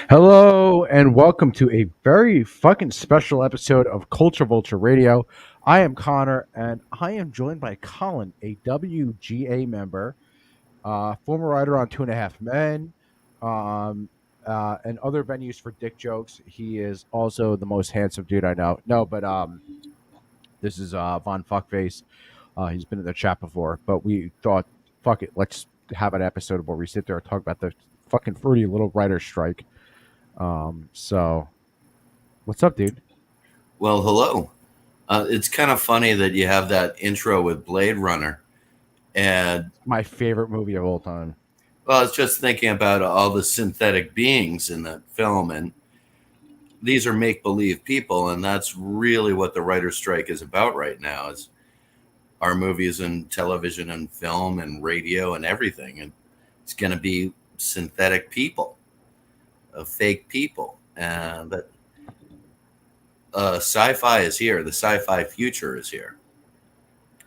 Hello and welcome to a very fucking special episode of Culture Vulture Radio. I am Connor and I am joined by Colin, a WGA member, former writer on Two and a Half Men, um, and other venues for dick jokes. He is also the most handsome dude I know. No, but this is Von Fuckface. He's been in the chat before, but we thought, fuck it, let's have an episode where we sit there and talk about the fucking fruity little writer's strike. So what's up, dude? Well, hello. It's kind of funny that you have that intro with Blade Runner. And, My favorite movie of all time. well, I was just thinking about all the synthetic beings in that film. And these are make-believe people. And that's really what the writer's strike is about right now is our movies and television and film and radio and everything. And it's going to be synthetic people, fake people. And that sci-fi is here. The sci-fi future is here.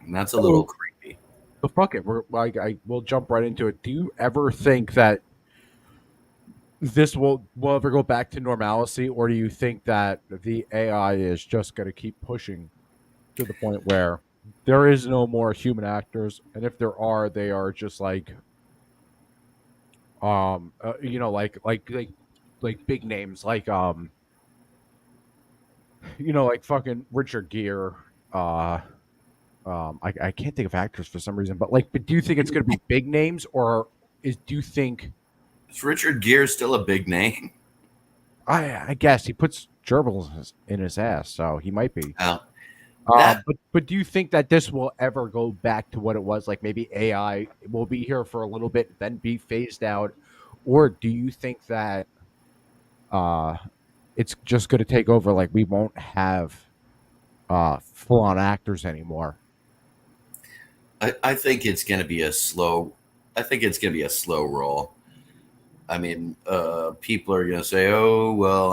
And that's a little creepy. So fuck it. We'll jump right into it. Do you ever think that this will ever go back to normalcy, or do you think that the AI is just going to keep pushing to the point where there is no more human actors, and if there are, they are just like, like big names, like like fucking Richard Gere. I can't think of actors for some reason, but do you think it's going to be big names, or do you think? Is Richard Gere still a big name? I guess he puts gerbils in his ass, so he might be. That, But do you think that this will ever go back to what it was? Like maybe AI will be here for a little bit, then be phased out, or do you think that uh, it's just going to take over? Like we won't have full on actors anymore. I think it's going to be a slow. I think it's going to be a slow roll. I mean, people are going to say, "Oh, well,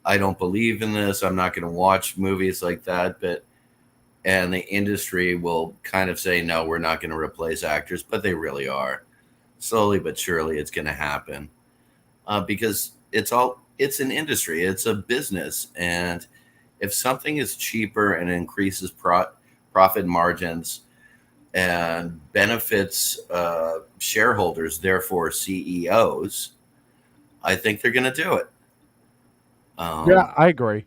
I don't believe in this. I'm not going to watch movies like that." And the industry will kind of say, "No, we're not going to replace actors," but they really are. Slowly but surely, it's going to happen because it's an industry, it's a business, and if something is cheaper and increases profit margins and benefits shareholders, therefore CEOs, I think they're going to do it. Yeah, I agree.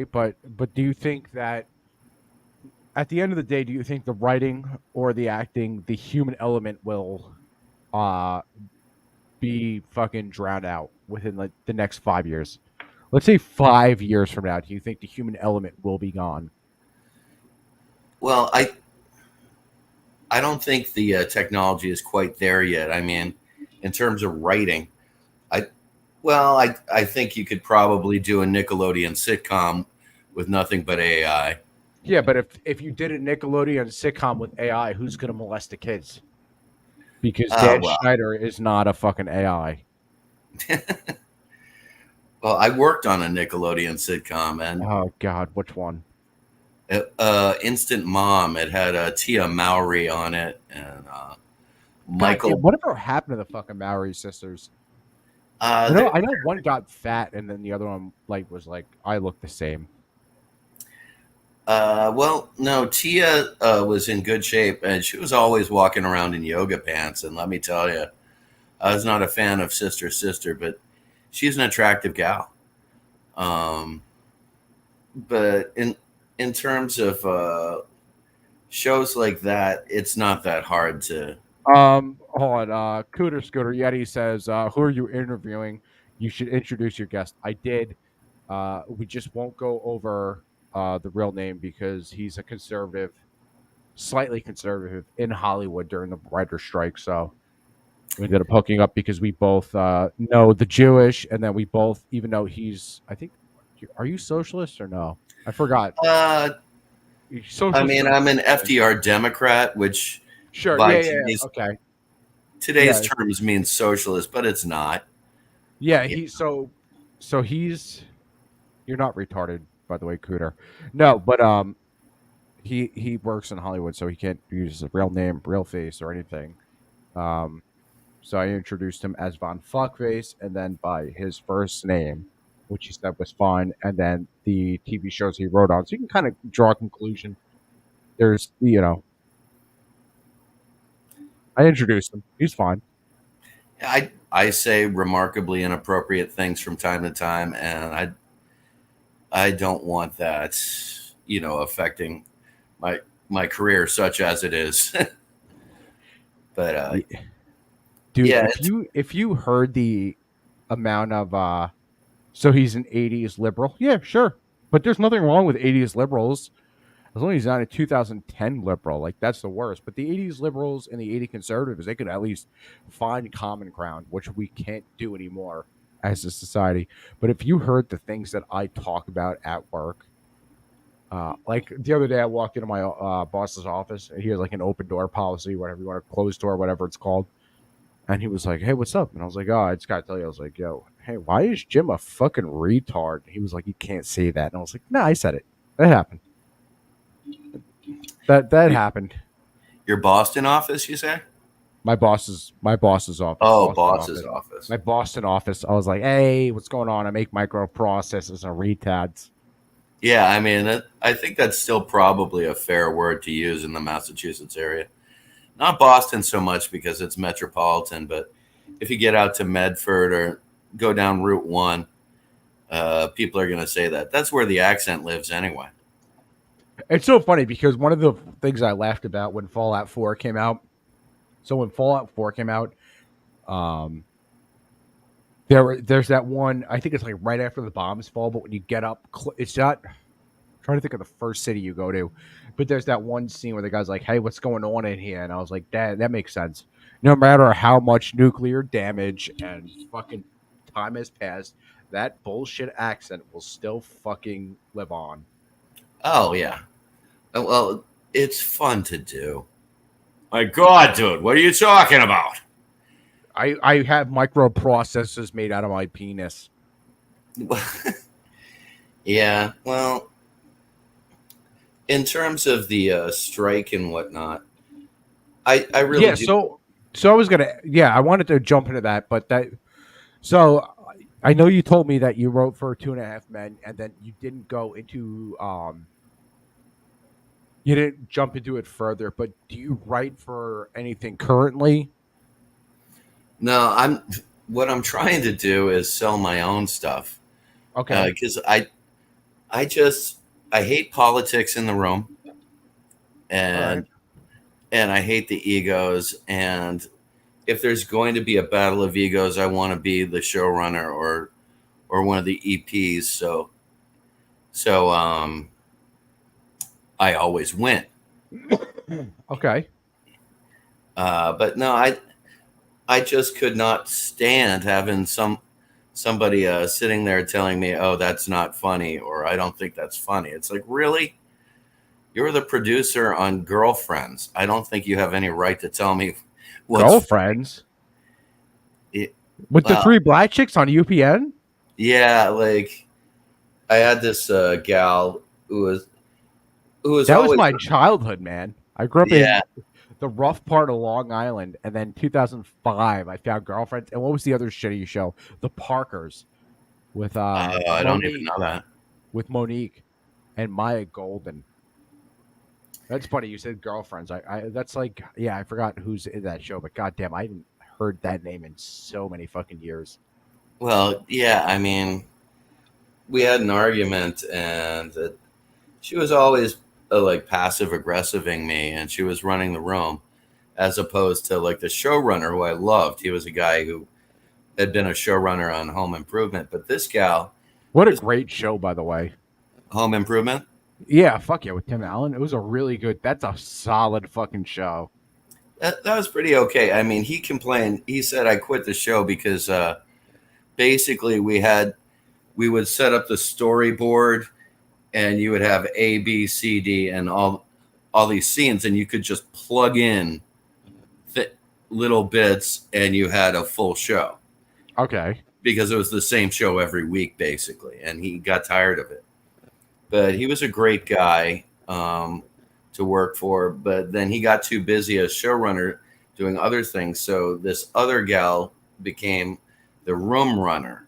But do you think that at the end of the day, do you think the writing or the acting, the human element will uh be fucking drowned out within like the next 5 years? Let's say 5 years from now, do you think the human element will be gone? Well, I don't think the technology is quite there yet. I mean, in terms of writing, I I think you could probably do a Nickelodeon sitcom with nothing but AI. Yeah, but if you did a Nickelodeon sitcom with AI, who's gonna molest the kids? Because Dan Well, Schneider is not a fucking AI. well, I worked on a Nickelodeon sitcom, and Oh God, which one? Instant Mom. It had Tia Mowry on it, and God damn, Michael. whatever happened to the fucking Maori sisters? Uh, I know one got fat, and then the other one was like, I look the same. well, no, Tia was in good shape, and she was always walking around in yoga pants. And let me tell you, I was not a fan of Sister, but she's an attractive gal. Um, but in terms of shows like that, it's not that hard to. Hold on. Cooter Scooter Yeti says, "Who are you interviewing? You should introduce your guest." I did. We just won't go over the real name because he's a conservative, slightly conservative in Hollywood during the writer's strike. So we ended up hooking up because we both know the Jewish, and then we both, even though he's, I think, are you socialist or no? I forgot. I Socialist. mean, I'm an FDR Democrat, which Sure. by Yeah. Okay. today's Yeah. terms means socialist, but it's not. Yeah. Yeah. So he's. You're not retarded, by the way, Cooter. No, but he works in Hollywood, so he can't use his real name, real face, or anything. Um, So I introduced him as Von Fuckface, and then by his first name, which he said was fine, and then the TV shows he wrote on. So you can kind of draw a conclusion. There's, I introduced him. He's fine. I say remarkably inappropriate things from time to time, and I don't want that, affecting my my career such as it is. But Yeah. Dude, yeah, if you heard the amount of so he's an 80s liberal. Yeah, sure. But there's nothing wrong with 80s liberals as long as he's not a 2010 liberal. Like that's the worst. But the 80s liberals and the 80 conservatives, they could at least find common ground, which we can't do anymore as a society. But if you heard the things that I talk about at work, like the other day I walked into my boss's office and he has like an open door policy, whatever you want, a closed door, whatever it's called. And he was like, "Hey, what's up?" And I was like, "Oh, I just gotta tell you." I was like, "Yo, hey, why is Jim a fucking retard?" He was like, "You can't say that." And I was like, "No, I said it. That happened. That your, happened." your Boston office, you say? My boss's office, Oh, Boston boss's office, office. my Boston office. I was like, "Hey, what's going on? I make microprocessors and retards." Yeah, I mean, I think that's still probably a fair word to use in the Massachusetts area. Not Boston so much because it's metropolitan, but if you get out to Medford or go down Route 1, people are going to say that. That's where the accent lives anyway. It's so funny because one of the things I laughed about when Fallout 4 came out. So when Fallout 4 came out, um, there's that one. I think it's like right after the bombs fall, but when you get up, it's not. I'm trying to think of the first city you go to, but there's that one scene where the guy's like, "Hey, what's going on in here?" And I was like, "That makes sense. No matter how much nuclear damage and fucking time has passed, that bullshit accent will still fucking live on." Oh, yeah. Well, it's fun to do. My God, dude, what are you talking about? I have microprocessors made out of my penis. Yeah, well, in terms of the strike and whatnot, I really Yeah, do. so I was gonna, yeah, I wanted to jump into that, but that, so I know you told me that you wrote for Two and a Half Men, and then you didn't go into, you didn't jump into it further. But do you write for anything currently? No, what I'm trying to do is sell my own stuff Okay, because I just I hate politics in the room, all right. and I hate the egos. And if there's going to be a battle of egos, I want to be the showrunner or one of the EPs. So I always win. Okay, But no, I just could not stand having somebody sitting there telling me, "Oh, that's not funny," or "I don't think that's funny." It's like, really? You're the producer on Girlfriends. I don't think you have any right to tell me what's girlfriends it, with the uh, three black chicks on UPN. yeah, like I had this gal who was That was always my childhood, man. I grew up yeah. in the rough part of Long Island, and then 2005, I found girlfriends. And what was the other shitty show? The Parkers with I don't even know that. Monique and Maya Golden. That's funny. You said girlfriends. I that's like, yeah, I forgot who's in that show, but goddamn, I haven't heard that name in so many fucking years. Well, yeah, I mean, we had an argument, and she was always like passive aggressiving me, and she was running the room, as opposed to like the showrunner who I loved. He was a guy who had been a showrunner on Home Improvement, but this gal What a just great show, by the way. Home Improvement. Yeah, fuck yeah, with Tim Allen. It was a really good. That's a solid fucking show. That was pretty okay. I mean, he complained. He said I quit the show because basically we would set up the storyboard, and you would have A, B, C, D, and all these scenes, and you could just plug in little bits, and you had a full show Okay. because it was the same show every week, basically. And he got tired of it. But he was a great guy to work for. But then he got too busy as showrunner doing other things. So this other gal became the room runner,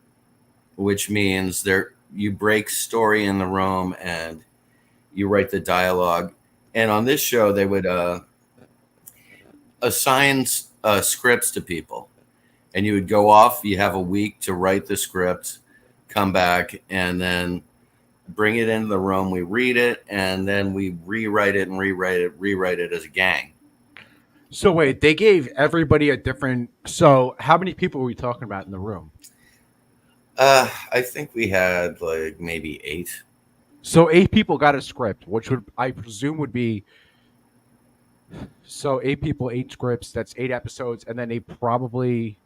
which means there you break story in the room and you write the dialogue. And on this show, they would assign scripts to people, and you would go off. You have a week to write the script, come back, and then bring it into the room. We read it, and then we rewrite it as a gang. So wait, they gave everybody a different. So how many people were we talking about in the room? I think we had like maybe 8. So 8 people got a script, which would I presume would be so 8 people, 8 scripts. That's 8 episodes, and then they probably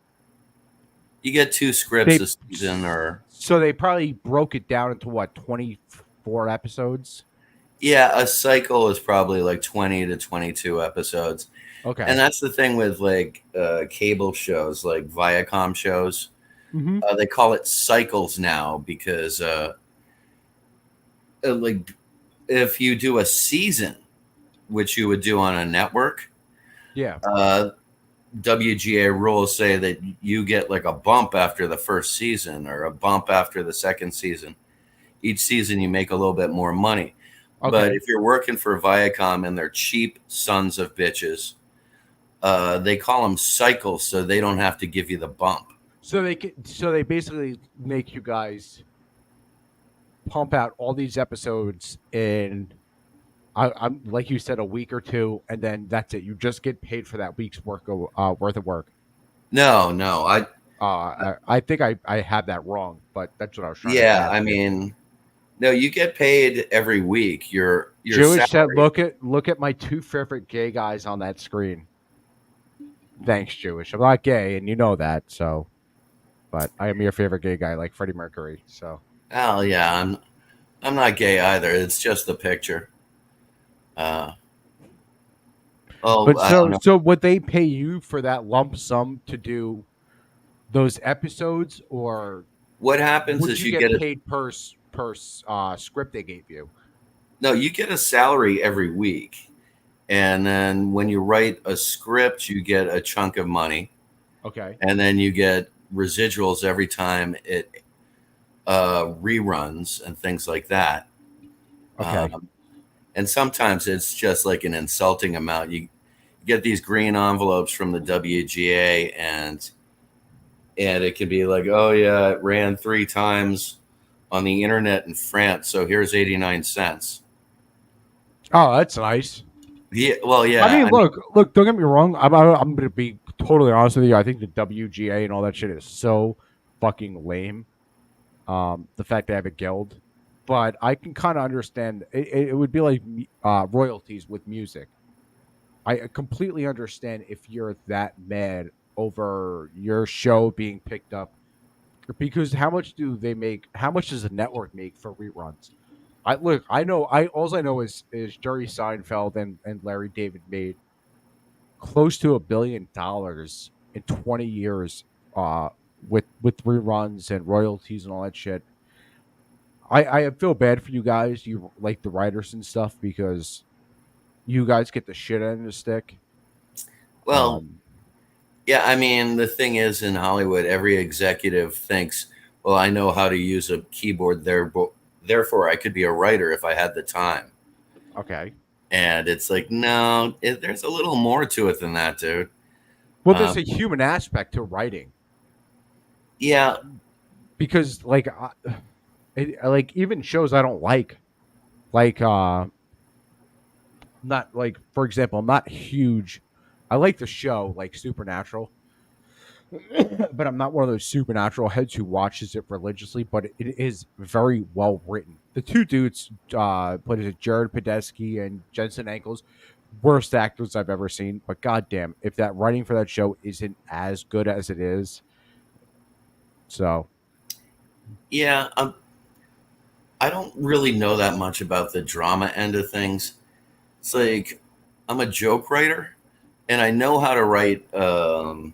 You get 2 scripts they a season, or so they probably broke it down into what 24 episodes. yeah, a cycle is probably like 20 to 22 episodes. And Okay. that's the thing with like cable shows, like Viacom shows. Mm-hmm. They call it cycles now because like if you do a season, which you would do on a network, Yeah. uh, WGA rules say that you get like a bump after the first season or a bump after the second season. Each season you make a little bit more money. But Okay. if you're working for Viacom and they're cheap sons of bitches, they call them cycles so they don't have to give you the bump. So they basically make you guys pump out all these episodes in I'm like you said a week or two, and then that's it. You just get paid for that week's worth of work. No, no, I think I had that wrong, but that's what I was trying to yeah, get I to. mean, no, you get paid every week. Your Jewish said, salary. Look at my 2 favorite gay guys on that screen." Thanks, Jewish. I'm not gay, and you know that. So, but I am your favorite gay guy, like Freddie Mercury. So, Oh yeah, I'm not gay either. It's just the picture. Uh, oh, but I don't know. so would they pay you for that lump sum to do those episodes, or What happens would is you you get get a paid per script they gave you? no, you get a salary every week, and then when you write a script, you get a chunk of money, Okay. and then you get residuals every time it reruns and things like that. Okay. Um, and sometimes it's just like an insulting amount. You get these green envelopes from the WGA, and it can be like, oh yeah, it ran 3 times on the internet in France, so here's 89 cents. Oh, that's nice. Yeah, well, I yeah, mean, I mean, look. Don't get me wrong. I'm going to be totally honest with you. I think the WGA and all that shit is so fucking lame. The fact they have a guild, but I can kind of understand. It would be like royalties with music. I completely understand if you're that mad over your show being picked up because how much do they make? How much does the network make for reruns? I look. I know. I know is Jerry Seinfeld and Larry David made close to $1 billion in 20 years with reruns and royalties and all that shit. I feel bad for you guys, you like the writers and stuff, because you guys get the shit end of the stick. well, Um, yeah, I mean, the thing is in Hollywood, every executive thinks, well, I know how to use a keyboard there, but therefore I could be a writer if I had the time. okay. And it's like, no, there's a little more to it than that, dude. Well, there's Um, a human aspect to writing yeah, because, like even shows I don't like not like for example, I'm not huge. I like the show like Supernatural, but I'm not one of those supernatural heads who watches it religiously. But it is very well written. The two dudes, what is it, Jared Podesky and Jensen Ackles, worst actors I've ever seen. But goddamn, if that writing for that show isn't as good as it is, so yeah. I don't really know that much about the drama end of things. It's like I'm a joke writer, and I know how to write a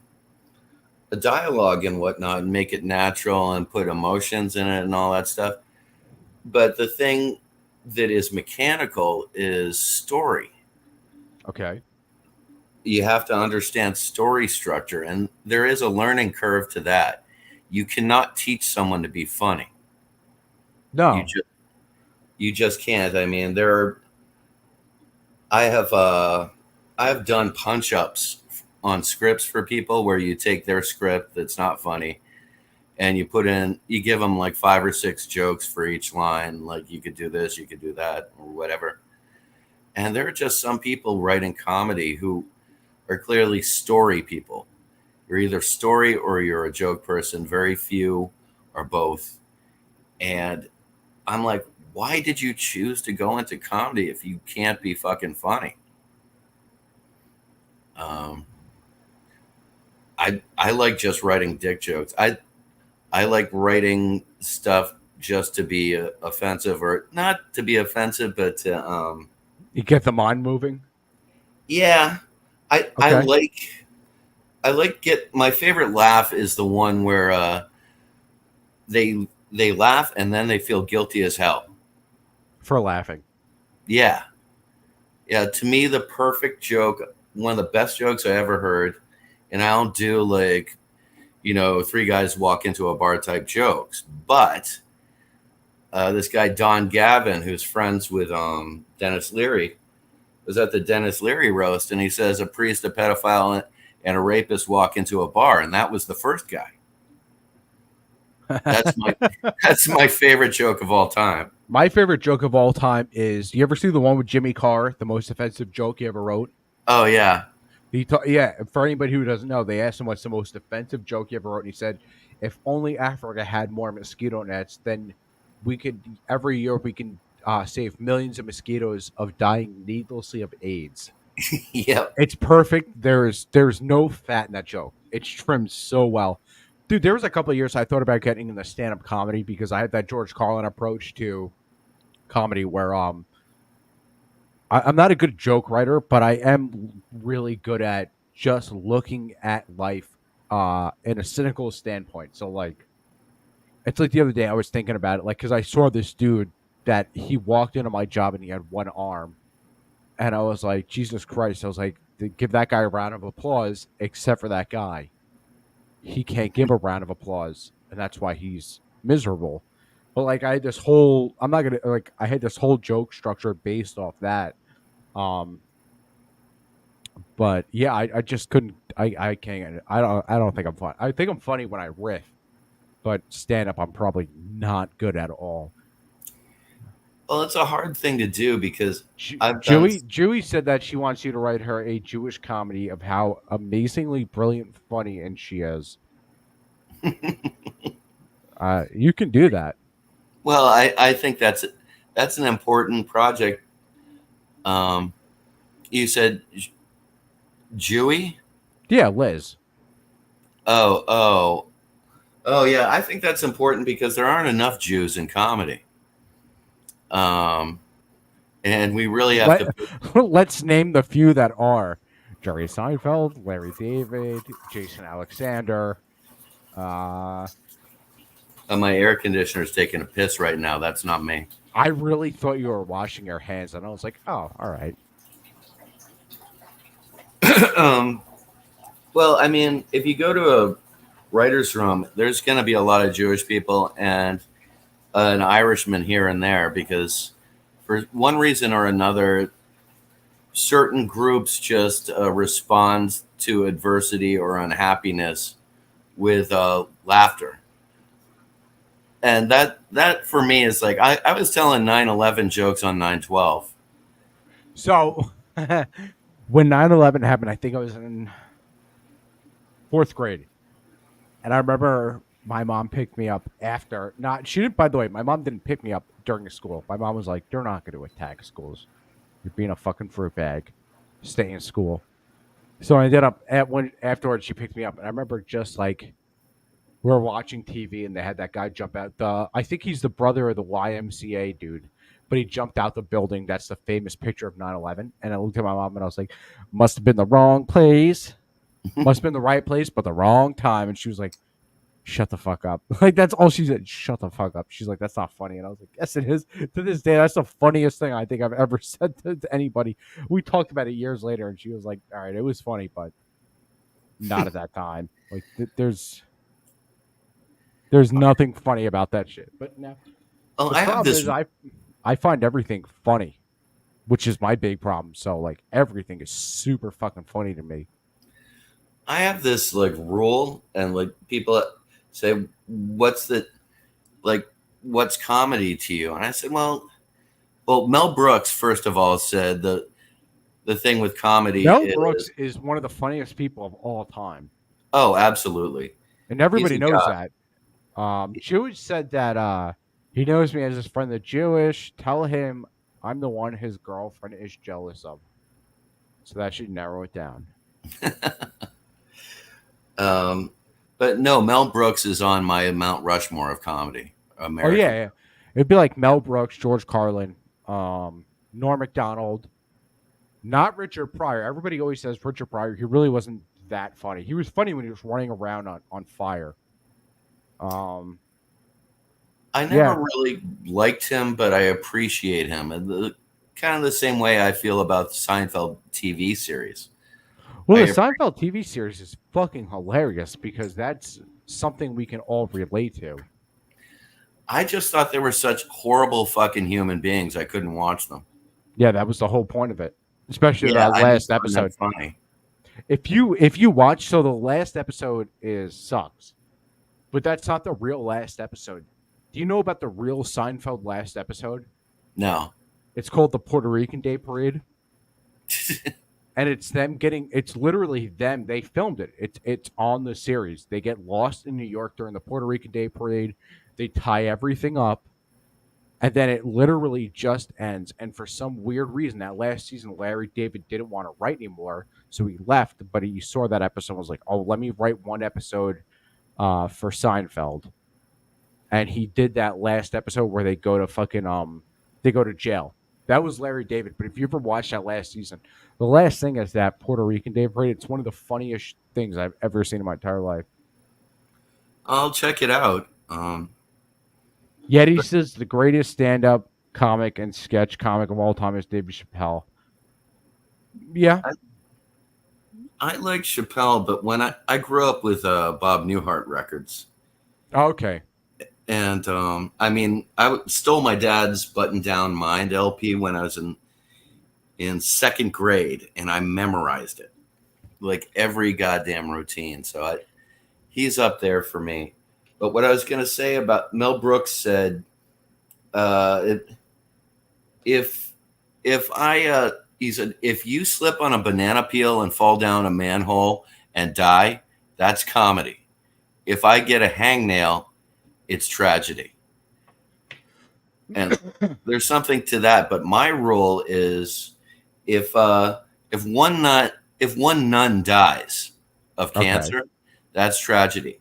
dialogue and whatnot, and make it natural and put emotions in it and all that stuff. But the thing that is mechanical is story. okay. you have to understand story structure, and there is a learning curve to that. You cannot teach someone to be funny. You No, just you just can't. I mean, there are I have I have done punch ups on scripts for people where you take their script that's not funny and you give them like 5 or 6 jokes for each line. Like, you could do this, you could do that, or whatever. And there are just some people writing comedy who are clearly story people. You're either story or you're a joke person. Very few are both. And I'm like, why did you choose to go into comedy if you can't be fucking funny? Um, I like just writing dick jokes. I like writing stuff just to be offensive, or not to be offensive, but to you get the mind moving. yeah. I I Okay, like I like get my favorite laugh is the one where they laugh and then they feel guilty as hell. for laughing. Yeah, yeah. To me, the perfect joke, one of the best jokes I ever heard, and I don't do like, 3 guys walk into a bar type jokes, but this guy Don Gavin, who's friends with Dennis Leary, was at the Dennis Leary roast, and he says a priest, a pedophile, and a rapist walk into a bar, and that was the first guy. That's my that's my favorite joke of all time. My favorite joke of all time is, you ever see the one with Jimmy Carr, the most offensive joke he ever wrote? Oh yeah, Yeah, for anybody who doesn't know, they asked him what's the most offensive joke he ever wrote, and he said, "If only Africa had more mosquito nets, then we could every year we can save millions of mosquitoes of dying needlessly of AIDS." yep. It's perfect. There's no fat in that joke. It's trimmed so well, dude. There was a couple of years I thought about getting into stand up comedy because I had that George Carlin approach to comedy where I'm not a good joke writer, but I am really good at just looking at life in a cynical standpoint. So like, it's like the other day I was thinking about it, like, because I saw this dude that he walked into my job and he had one arm, and I was like, Jesus Christ! I was like, give that guy a round of applause, except for that guy, he can't give a round of applause, and that's why he's miserable. But like, I had this whole, I'm not gonna like, I had this whole joke structure based off that. Um, But yeah, I just couldn't. I can't. I don't think I'm fun. I think I'm funny when I riff, but stand up, I'm probably not good at all. Well, it's a hard thing to do because I've done. Jewy said that she wants you to write her a Jewish comedy of how amazingly brilliant, funny, and she is. You can do that. Well, I think that's an important project. Um, you said Jewy? Yeah, Liz. Oh, oh, oh, yeah. I think that's important because there aren't enough Jews in comedy, um, and we really have to. Let Let's name the few that are: Jerry Seinfeld, Larry David, Jason Alexander. Uh, My air conditioner is taking a piss right now. That's not me. I really thought you were washing your hands, and I was like, "Oh, all right." um, well, I mean, if you go to a writer's room, there's going to be a lot of Jewish people and an Irishman here and there because, for one reason or another, certain groups just respond to adversity or unhappiness with laughter. And that for me is like I was telling 9/11 jokes on 9/12. So, when 9/11 happened, I think I was in fourth grade, and I remember my mom picked me up after. Not she didn't. By the way, my mom didn't pick me up during school. My mom was like, "They're not going to attack schools. You're being a fucking fruit bag. Stay in school." So I ended up at when afterwards she picked me up, and I remember just like we were watching TV and they had that guy jump out. I think he's the brother of the YMCA dude, but he jumped out the building. That's the famous picture of 9/11. And I looked at my mom and I was like, "Must have been the wrong place. Must have been the right place, but the wrong time." And she was like, shut the fuck up. Like that's all she said. Shut the fuck up. She's like, that's not funny. And I was like, yes, it is. To this day, that's the funniest thing I think I've ever said to anybody. We talked about it years later, and she was like, all right, it was funny, but not at that time. Like there's nothing funny about that shit. But now Well, the I have problem this. is I find everything funny, which is my big problem. So like everything is super fucking funny to me. I have this like rule, and like people say, "What's the like? What's comedy to you?" And I said, "Well, Mel Brooks first of all said the thing with comedy Mel Brooks is, is one of the funniest people of all time, oh, absolutely, and he's everybody a knows god." that. Jewish said that he knows me as his friend. The Jewish tell him I'm the one his girlfriend is jealous of, so that should narrow it down. Um, but no, Mel Brooks is on my Mount Rushmore of comedy, Oh yeah, American. yeah. It'd be like Mel Brooks, George Carlin, Norm Macdonald, not Richard Pryor. Everybody always says Richard Pryor. He really wasn't that funny. He was funny when he was running around on fire. Um, I yeah. never really liked him, but I appreciate him, and kind of the same way I feel about the Seinfeld TV series. Well, the I Seinfeld TV series is fucking hilarious because that's something we can all relate to. I just thought they were such horrible fucking human beings. I couldn't watch them. Yeah, that was the whole point of it, especially Yeah, that I didn't last find that episode. funny. If you watch, so the last episode is sucks, but that's not the real last episode. Do you know about the real Seinfeld last episode? No. It's called the Puerto Rican Day Parade, and it's them getting. It's literally them. They filmed it. It's on the series. They get lost in New York during the Puerto Rican Day Parade. They tie everything up, and then it literally just ends. And for some weird reason, that last season, Larry David didn't want to write anymore, so he left. But he saw that episode and was like, "Oh, let me write one episode for Seinfeld." And he did that last episode where they go to fucking they go to jail. That was Larry David. But if you ever watched that last season, the last thing is that Puerto Rican Day Parade. It's one of the funniest things I've ever seen in my entire life. I'll check it out. Yet he says the greatest stand-up comic and sketch comic of all time is David Chappelle. Yeah. I, I like Chappelle, but when I grew up with Bob Newhart records, Okay. and I mean, stole my dad's Button Down Mind LP when I was in second grade, and I memorized it like every goddamn routine. So he's up there for me. But what I was going to say about Mel Brooks said, uh, if he said, if you slip on a banana peel and fall down a manhole and die, that's comedy. If I get a hangnail, it's tragedy. And there's something to that. But my rule is if one nun dies of Okay. cancer, that's tragedy.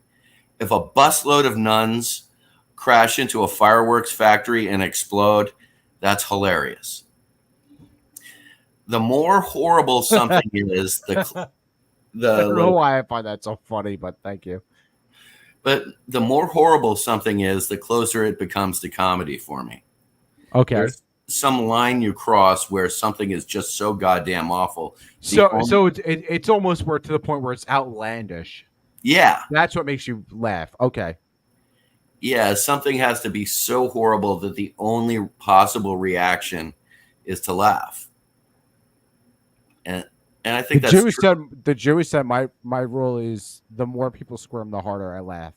If a busload of nuns crash into a fireworks factory and explode, that's hilarious. The more horrible something is, I the don't know like, why I find that so funny, but thank you. but the more horrible something is, the closer it becomes to comedy for me. Okay. There's some line you cross where something is just so goddamn awful. The So only so it's almost where to the point where it's outlandish. Yeah, That's what makes you laugh. Okay. yeah, something has to be so horrible that the only possible reaction is to laugh. And and I think that's true. The Jewish said my rule is the more people squirm, the harder I laugh.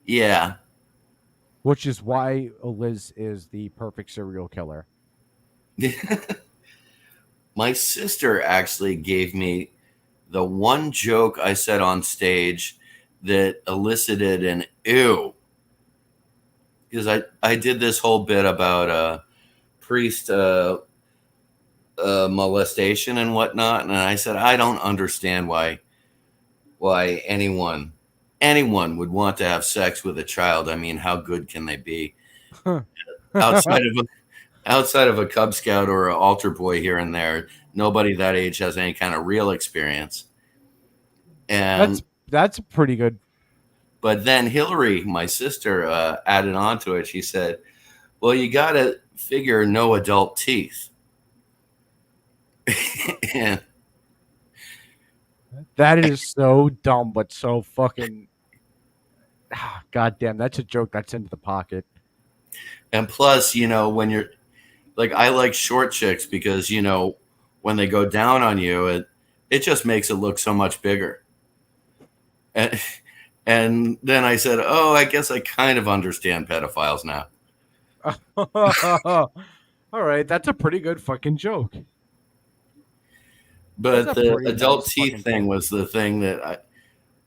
Yeah. Which is why Liz is the perfect serial killer. My sister actually gave me the one joke I said on stage that elicited an ew. Because I did this whole bit about priest molestation and whatnot, and I said I don't understand why anyone would want to have sex with a child. I mean, how good can they be outside of outside of a Cub Scout or an altar boy here and there? Nobody that age has any kind of real experience. And that's pretty good. But then Hillary, my sister, added on to it. She said, well, you got to figure no adult teeth. And That is so dumb, but so fucking. God damn, that's a joke that's into the pocket. and plus, when you're like, I like short chicks because, when they go down on you, it just makes it look so much bigger. And, and then I said, oh, I guess I kind of understand pedophiles now. All right, that's a pretty good fucking joke. That's But a the pretty adult nice teeth fucking thing joke. was the thing that I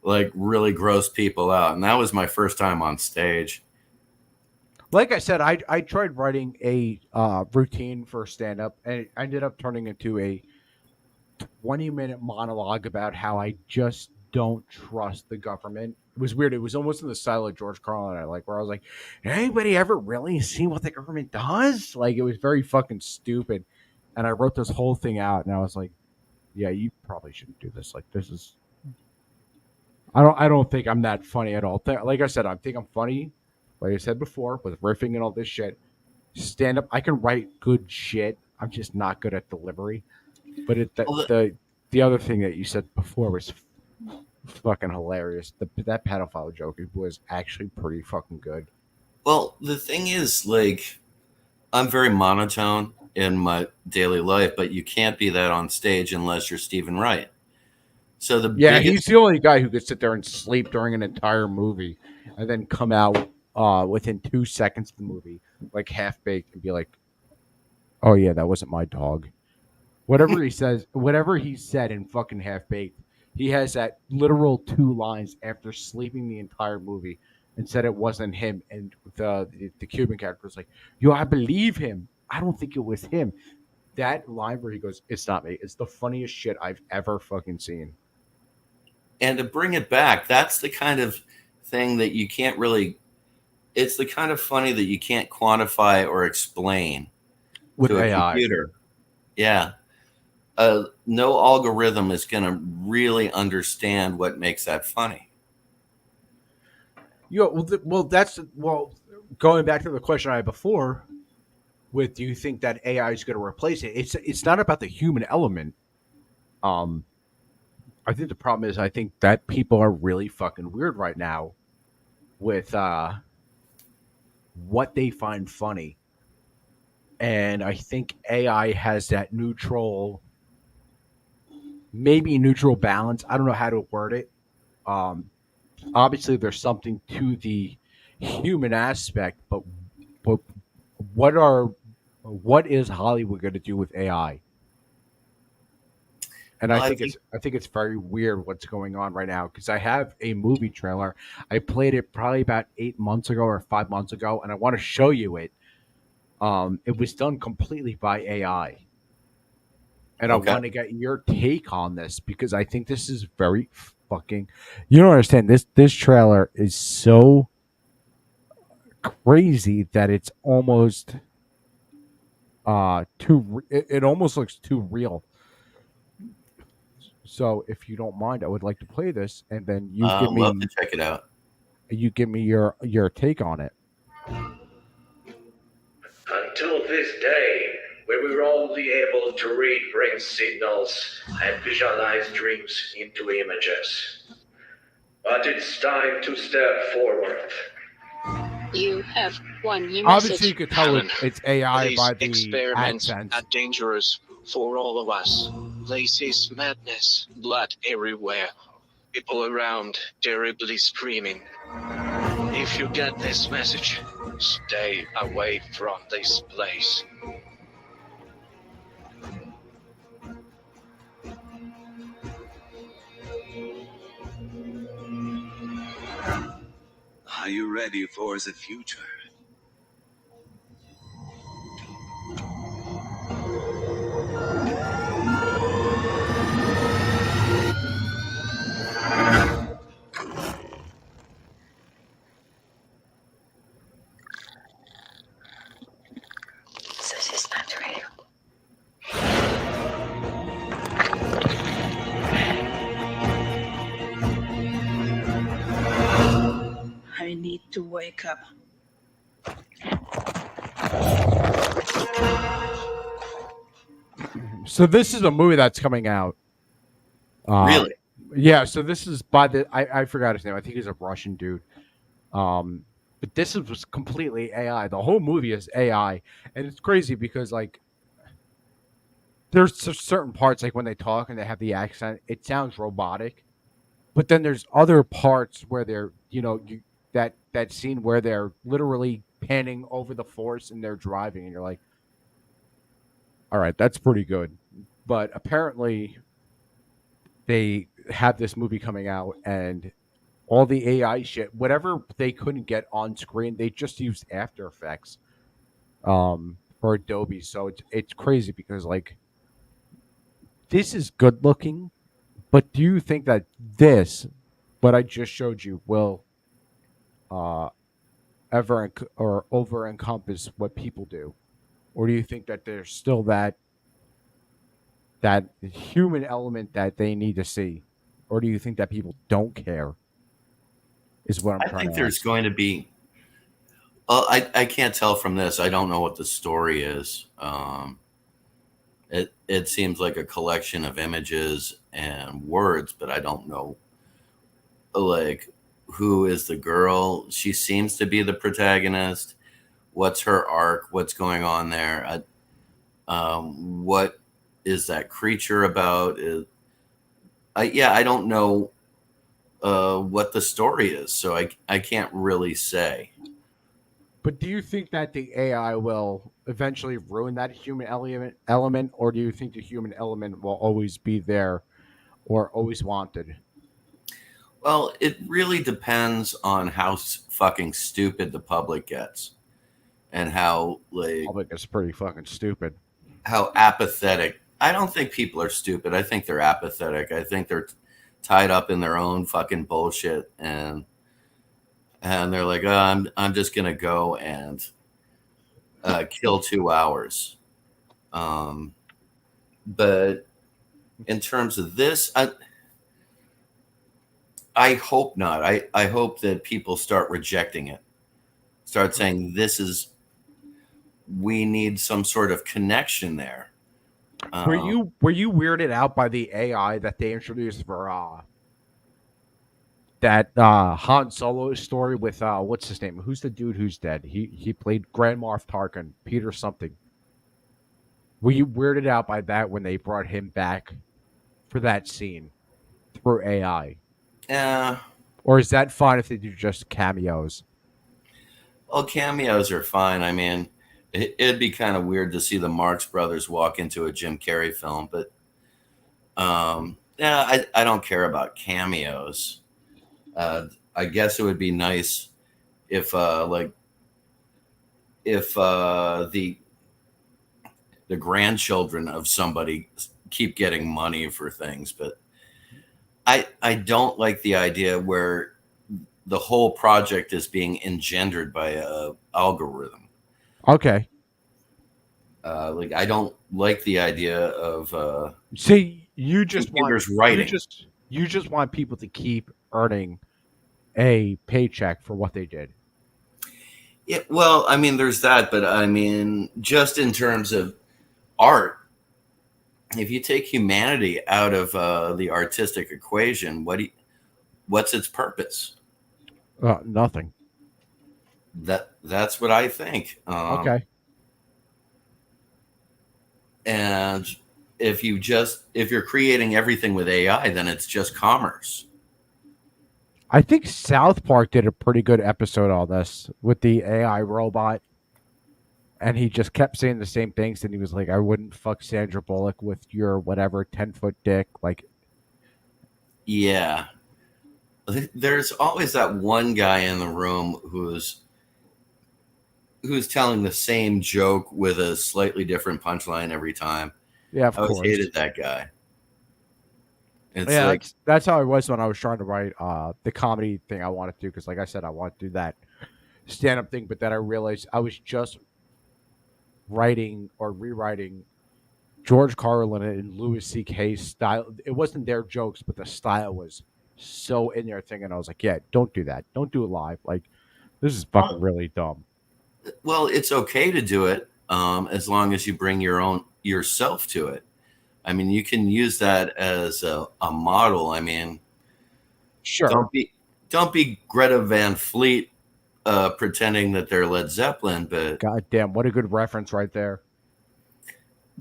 like really grossed people out. And that was my first time on stage. Like I said, I tried writing a routine for stand up, and it ended up turning into a 20-minute monologue about how I just don't trust the government. It was weird. It was almost in the style of George Carlin. Where I was like, anybody ever really see what the government does? Like, it was very fucking stupid. And I wrote this whole thing out, and I was like, yeah, you probably shouldn't do this. Like, this is. I don't think I'm that funny at all. Like I said, I think I'm funny. Like I said before, with riffing and all this shit. Stand up, I can write good shit. I'm just not good at delivery. But Well, the other thing that you said before was fucking hilarious. That pedophile joke was actually pretty fucking good. the thing is, like, I'm very monotone in my daily life, but you can't be that on stage unless you're Stephen Wright. So the Yeah, he's biggest, the only guy who could sit there and sleep during an entire movie and then come out within 2 seconds of the movie, like half baked, and be like, "Oh yeah, that wasn't my dog." Whatever he says, whatever he said in fucking Half Baked, he has that literal 2 lines after sleeping the entire movie and said it wasn't him. And the Cuban character was like, "Yo, I believe him. I don't think it was him." That line where he goes, "It's not me," it's the funniest shit I've ever fucking seen. and to bring it back, that's the kind of thing that you can't really, it's the kind of funny that you can't quantify or explain With to a AI. computer. Yeah. No algorithm is going to really understand what makes that funny. Well, going back to the question I had before, with do you think that AI is going to replace it? It's not about the human element. Um, I think the problem is I think that people are really fucking weird right now with what they find funny. And I think AI has that maybe neutral balance. I don't know how to word it. Um, Obviously, there's something to the human aspect, but what is Hollywood going to do with AI? And Well, I think, I think it's very weird what's going on right now because I have a movie trailer. I played it probably about 8 months ago or 5 months ago, and I want to show you it. It was done completely by AI, and I okay. want to get your take on this because I think this is very fucking. You don't understand this trailer is so crazy that it's almost it almost looks too real. So if you don't mind, I would like to play this, and then Love to check it out. you give me your take on it. Until this day, we were only able to read brain signals and visualize dreams into images. But it's time to step forward. You have one new Obviously, message. you could tell it's AI These by the experiments accents. are dangerous for all of us. This is madness, blood everywhere, people around terribly screaming. If you get this message, stay away from this place. Are you ready for the future? This is not real. wake up. So this is a movie that's coming out. Really? Yeah. So this is by I forgot his name. I think he's a Russian dude. But was completely AI. The whole movie is AI, and it's crazy because like there's certain parts like when they talk and they have the accent, it sounds robotic. But then there's other parts where they're that scene where they're literally panning over the forest and they're driving, and you're like, all right, that's pretty good. But apparently they have this movie coming out and all the AI shit, whatever they couldn't get on screen, they just used After Effects for Adobe. So it's crazy because like this is good looking, but do you think that what I just showed you, will uh, or over encompass what people do, or do you think that there's still that human element that they need to see, or do you think that people don't care? Is what I'm I trying think to there's ask. going to be. Well, I can't tell from this. I don't know what the story is. It seems like a collection of images and words, but I don't know like who is the girl. She seems to be the protagonist. What's her arc? What's going on there? What is that creature about? I don't know what the story is, so I can't really say. But do you think that the AI will eventually ruin that human element, or do you think the human element will always be there or always wanted? Well, it really depends on how fucking stupid the public gets and how like Public is pretty fucking stupid. how apathetic. I don't think people are stupid. I think they're apathetic. I think they're tied up in their own fucking bullshit and they're like, oh, I'm just gonna go and kill 2 hours. But in terms of this, I hope not. I hope that people start rejecting it. Start saying we need some sort of connection there. Were you weirded out by the AI that they introduced for that Han Solo story with what's his name? Who's the dude who's dead? He played Grand Moff Tarkin, Peter something. Were you weirded out by that when they brought him back for that scene through AI? Yeah. Or is that fine if they do just cameos? Well, cameos are fine. I mean, it'd be kind of weird to see the Marx Brothers walk into a Jim Carrey film, but yeah, I don't care about cameos. I guess it would be nice if the grandchildren of somebody keep getting money for things, but I don't like the idea where the whole project is being engendered by a algorithm. Okay. Like I don't like the idea of See, you just want computers writing. you just want people to keep earning a paycheck for what they did. Yeah, well, I mean, there's that, but I mean, just in terms of art, if you take humanity out of the artistic equation, what's its purpose? Nothing. That's what I think. Okay. And if you're creating everything with AI, then it's just commerce. I think South Park did a pretty good episode on this with the AI robot. And he just kept saying the same things. And he was like, I wouldn't fuck Sandra Bullock with your whatever 10-foot dick. Like, Yeah. There's always that one guy in the room who's telling the same joke with a slightly different punchline every time. yeah, of I always course. hated that guy. It's Yeah, like, that's how I was when I was trying to write the comedy thing I wanted to do. Because, like I said, I want to do that stand up thing. But then I realized I was just writing or rewriting George Carlin and Louis C.K.'s style. It wasn't their jokes, but the style was so in their thing. And I was like, yeah, don't do that. Don't do it live. Like, This is fucking really dumb. Well, it's okay to do it as long as you bring your own yourself to it. I mean, you can use that as a model. I mean, Sure. don't be Greta Van Fleet pretending that they're Led Zeppelin, God damn, what a good reference right there.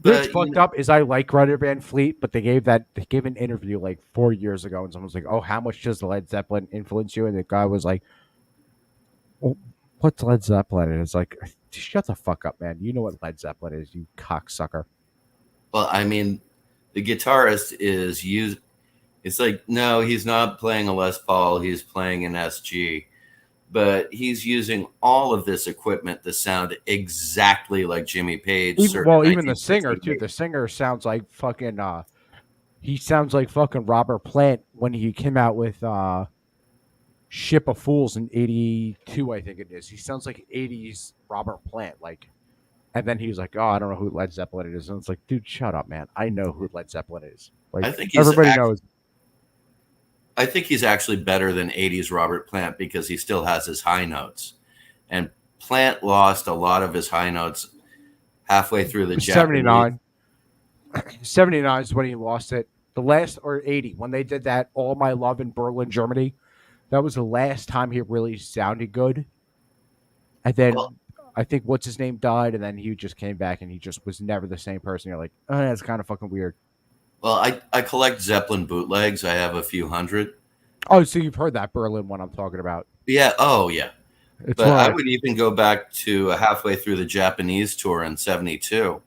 You know what's but you fucked know, up is I like Greta Van Fleet, but they gave an interview like 4 years ago, and someone was like, "Oh, how much does Led Zeppelin influence you?" And the guy was like, "Well, what's Led Zeppelin?" And it's like, shut the fuck up, man. You know what Led Zeppelin is, you cocksucker. well, I mean, the guitarist is used. It's like no, he's not playing a Les Paul. He's playing an SG, but he's using all of this equipment to sound exactly like Jimmy Page, certain Even the singer too. 1968. The singer sounds like fucking. He sounds like fucking Robert Plant when he came out with Ship of Fools in '82, I think it is. He sounds like '80s Robert Plant, like. And then he was like, "Oh, I don't know who Led Zeppelin is." And it's like, dude, shut up, man. I know who Led Zeppelin is. Like I think he's everybody act- knows. I think he's actually better than 80s Robert Plant because he still has his high notes. And Plant lost a lot of his high notes halfway through the Japanese. 79. 79 is when he lost it. The last, or 80, when they did that All My Love in Berlin, Germany. That was the last time he really sounded good. And Well, then I think what's his name died, and then he just came back and he just was never the same person. You're like, oh, that's kind of fucking weird. I collect Zeppelin bootlegs. I have a few hundred. Oh, so you've heard that Berlin one I'm talking about. Yeah. Oh, yeah. It's But one I of would even go back to halfway through the Japanese tour in 72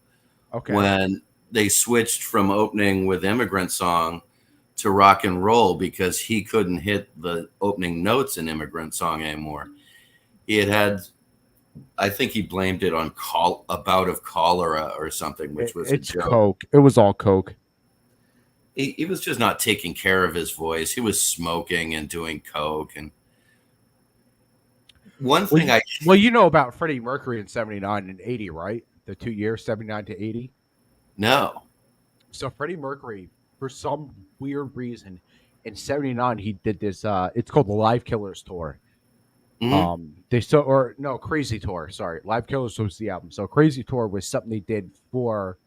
okay. when they switched from opening with Immigrant Song to rock and roll because he couldn't hit the opening notes in Immigrant Song anymore. He had I think he blamed it on a bout of cholera or something, which was a It's joke. Coke. It was all Coke. He was just not taking care of his voice. He was smoking and doing coke. And one Well, thing I you know about Freddie Mercury in 79 and 80, right? The 2 years, 79 to 80. know. So Freddie Mercury, for some weird reason, in '79 he did this. It's called the Live Killers tour. Hmm. Crazy Tour. Sorry, Live Killers was the album. So Crazy Tour was something they did for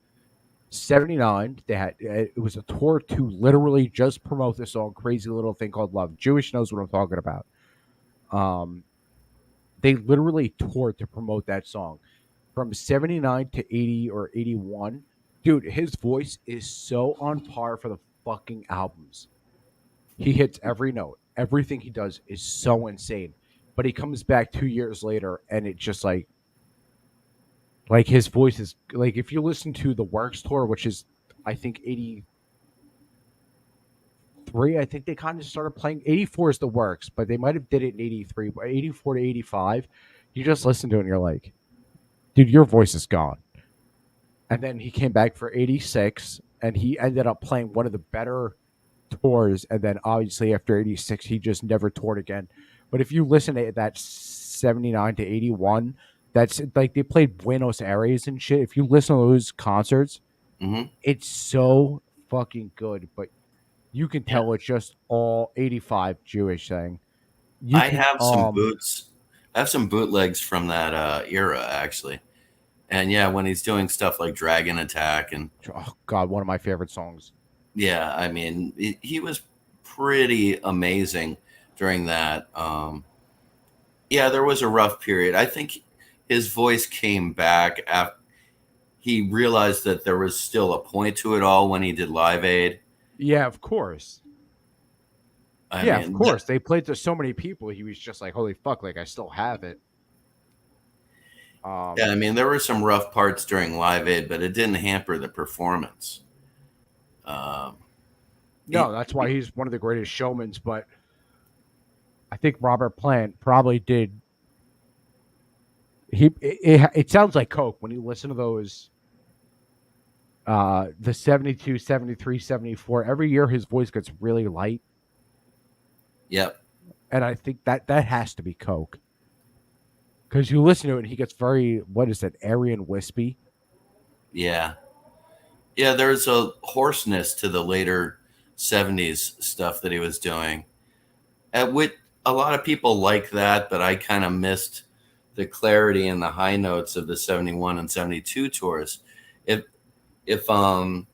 '79. They had it was a tour to literally just promote this song, Crazy Little Thing Called Love. Jewish knows what I'm talking about. Um, they literally toured to promote that song from '79 to '80 or '81. Dude, his voice is so on par for the fucking albums. He hits every note. Everything he does is so insane. But he comes back 2 years later, and it's just like his voice is like if you listen to the Works tour, which is I think '83. I think they kind of started playing. '84 is the Works, but they might have did it in '83, but '84 to '85. You just listen to it, and you're like, dude, your voice is gone. And then he came back for '86, and he ended up playing one of the better tours. And then obviously after '86, he just never toured again. But if you listen to that '79 to '81, that's like they played Buenos Aires and shit. If you listen to those concerts, Hmm. it's so fucking good. But you can Yeah. tell it's just all '85 Jewish thing. You I can have some boots. I have some bootlegs from that era, actually. And yeah, when he's doing stuff like Dragon Attack, and oh god, one of my favorite songs. yeah, I mean, he was pretty amazing during that. Yeah, there was a rough period. I think his voice came back after he realized that there was still a point to it all when he did Live Aid. Yeah, of course. I Yeah, of mean, course. They played to so many people. He was just like, "Holy fuck!" Like I still have it. yeah, I Um, mean, there were some rough parts during Live Aid, but it didn't hamper the performance. Um, no, he, that's why he's one of the greatest showmans. But I think Robert Plant probably did. It sounds like Coke when you listen to those. The 72, 73, 74. Every year his voice gets really light, yep, and I think that has to be Coke because you listen to it and he gets very what is that airy and wispy. yeah, yeah. There's a hoarseness to the later '70s stuff that he was doing. At which a lot of people like that, but I kind of missed the clarity and the high notes of the 71 and 72 tours. If if um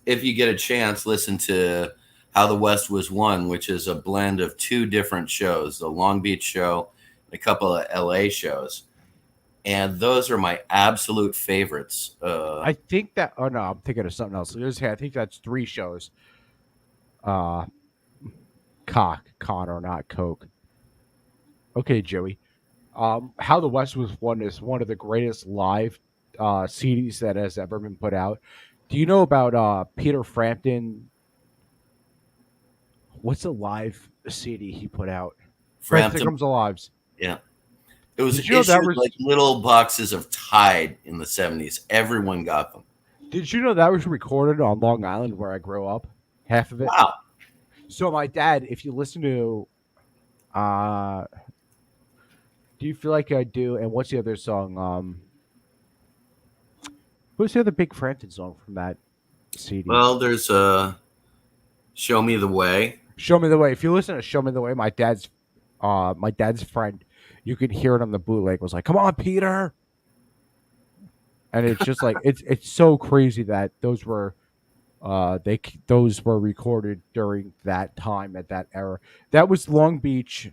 if you get a chance, listen to How the West Was Won, which is a blend of two different shows, the Long Beach show, and a couple of LA shows. And those are my absolute favorites. I think that. Oh no, I'm thinking of something else. I think that's 3 shows. Uh, Connor, not Coke. Okay, Joey. How the West Was Won is one of the greatest live CDs that has ever been put out. Do you know about Peter Frampton? What's the live CD he put out? Frampton Frampton, Comes Alive. yeah. It was Did you know that issued was? like little boxes of Tide in the 70s. Everyone got them. Did you know that was recorded on Long Island where I grew up? Half of it. Wow. So my dad, if you listen to, uh, do you feel like I do? And what's the other song? What's the other big Frampton song from that CD? Well, there's Show Me the Way. Show Me the Way. If you listen to Show Me the Way, my dad's friend, you could hear it on the bootleg. Was like, "Come on, Peter," and it's just like it's so crazy that those were those were recorded during that time at that era. That was Long Beach.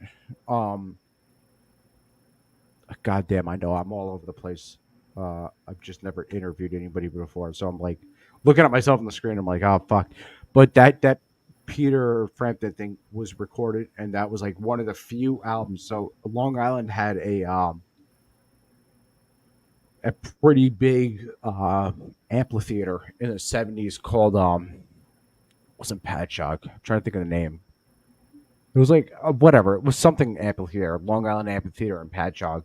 Goddamn, I know I'm all over the place. I've just never interviewed anybody before, so I'm like looking at myself on the screen. I'm like, oh fuck. But that Peter Frampton thing was recorded, and that was like one of the few albums. So Long Island had a pretty big amphitheater in the '70s called wasn't Patchogue. I'm trying to think of the name. It was like whatever. It was something amphitheater, Long Island Amphitheater in Patchogue.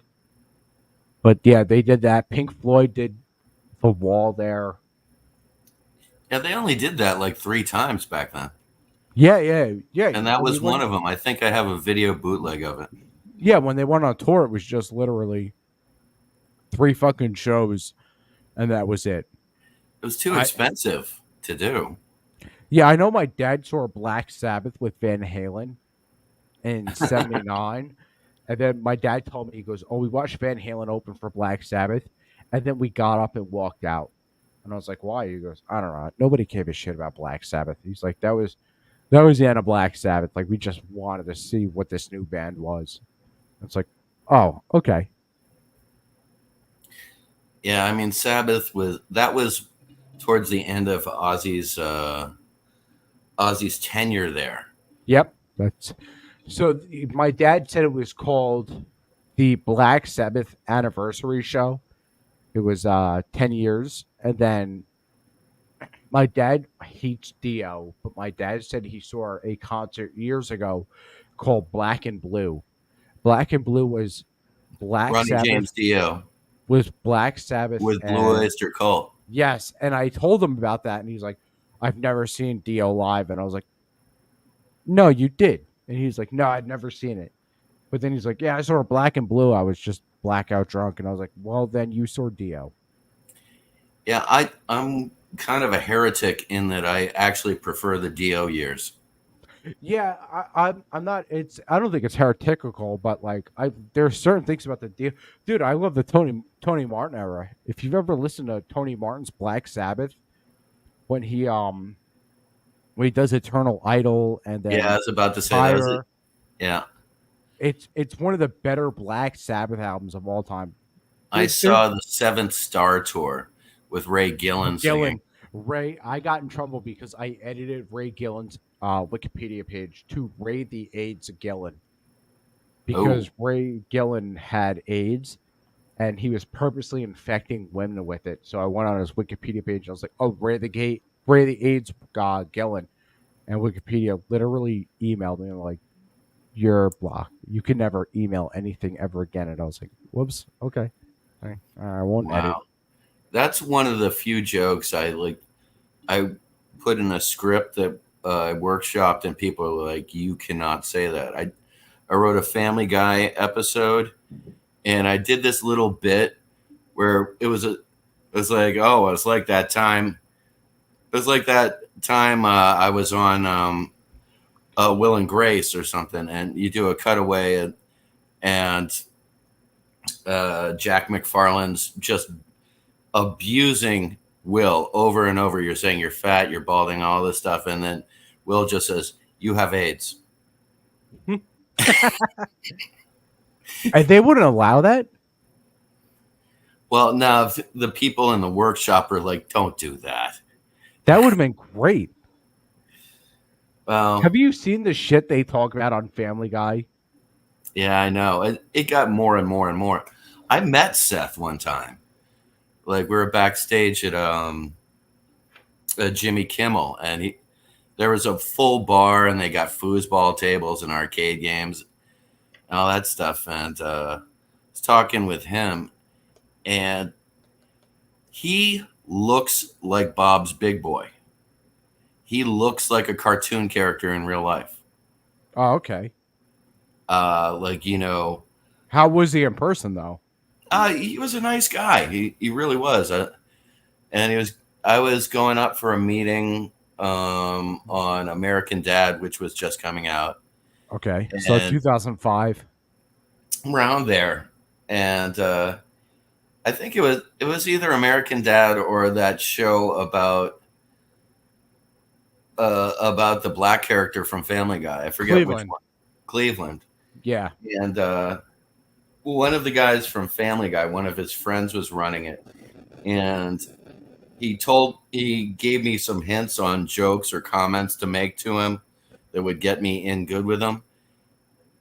But yeah, they did that. Pink Floyd did the wall there. Yeah, they only did that like 3 times back then. Yeah. And that was one of them. I think I have a video bootleg of it. Yeah, when they went on tour, it was just literally 3 fucking shows, and that was it. It was too expensive to do. Yeah, I know my dad saw Black Sabbath with Van Halen in '79. And then my dad told me, he goes, "Oh, we watched Van Halen open for Black Sabbath." And then we got up and walked out. And I was like, "Why?" He goes, "I don't know. Nobody gave a shit about Black Sabbath." He's like, that was the end of Black Sabbath. Like, we just wanted to see what this new band was. It's like, oh, okay. Yeah, I mean, Sabbath was towards the end of Ozzy's tenure there. Yep. That's so my dad said it was called the Black Sabbath anniversary show. It was 10 years. And then my dad hates Dio, but my dad said he saw a concert years ago called Black and Blue. Black and Blue was Ronnie James Dio Black Sabbath with Blue Oyster Cult. Yes, and I told him about that, and he's like, "I've never seen Dio live," and I was like, "No, you did," and he's like, "No, I'd never seen it," but then he's like, "Yeah, I saw Black and Blue. I was just blackout drunk," and I was like, "Well, then you saw Dio." Yeah, I'm kind of a heretic in that I actually prefer the Dio years. Yeah, I'm not. I don't think it's heretical, but like there are certain things about the Dio. Dude, I love the Tony Martin era. If you've ever listened to Tony Martin's Black Sabbath, when he does Eternal Idol and then Yeah, I was about to say Fire, that was it. Yeah. It's one of the better Black Sabbath albums of all time. I saw the Seventh Star tour with Ray Gillen singing. Ray, I got in trouble because I edited Ray Gillen's Wikipedia page to Ray the AIDS Gillen because Ray Gillen had AIDS and he was purposely infecting women with it. So I went on his Wikipedia page and I was like, "Oh, Ray the AIDS Gillen," and Wikipedia literally emailed me and like, "You're blocked. You can never email anything ever again." And I was like, "Whoops, okay, I won't edit." That's one of the few jokes I put in a script that I workshopped, and people are like, "You cannot say that." I wrote a Family Guy episode, and I did this little bit where it was like, "Oh, it's like that time." It was like that time I was on Will and Grace or something, and you do a cutaway, and Jack McFarlane's just abusing Will over and over. You're saying you're fat, you're balding, all this stuff, and then Will just says, "You have AIDS." And they wouldn't allow that? Well, now the people in the workshop are like, "Don't do that." That would have been great. Well, Have you seen the shit they talk about on Family Guy? yeah, I know. It got more and more and more. I met Seth one time. Like we were backstage at Jimmy Kimmel, and there was a full bar, and they got foosball tables and arcade games and all that stuff. And I was talking with him, and he looks like Bob's Big Boy. He looks like a cartoon character in real life. Oh, okay. Like, you know, How was he in person, though? he was a nice guy. He really was. And I was going up for a meeting on American Dad, which was just coming out. Okay. So And 2005. around there. And I think it was either American Dad or that show about the black character from Family Guy. I forget which Cleveland. one. Cleveland. Yeah. And one of the guys from Family Guy, one of his friends was running it, and he gave me some hints on jokes or comments to make to him that would get me in good with him.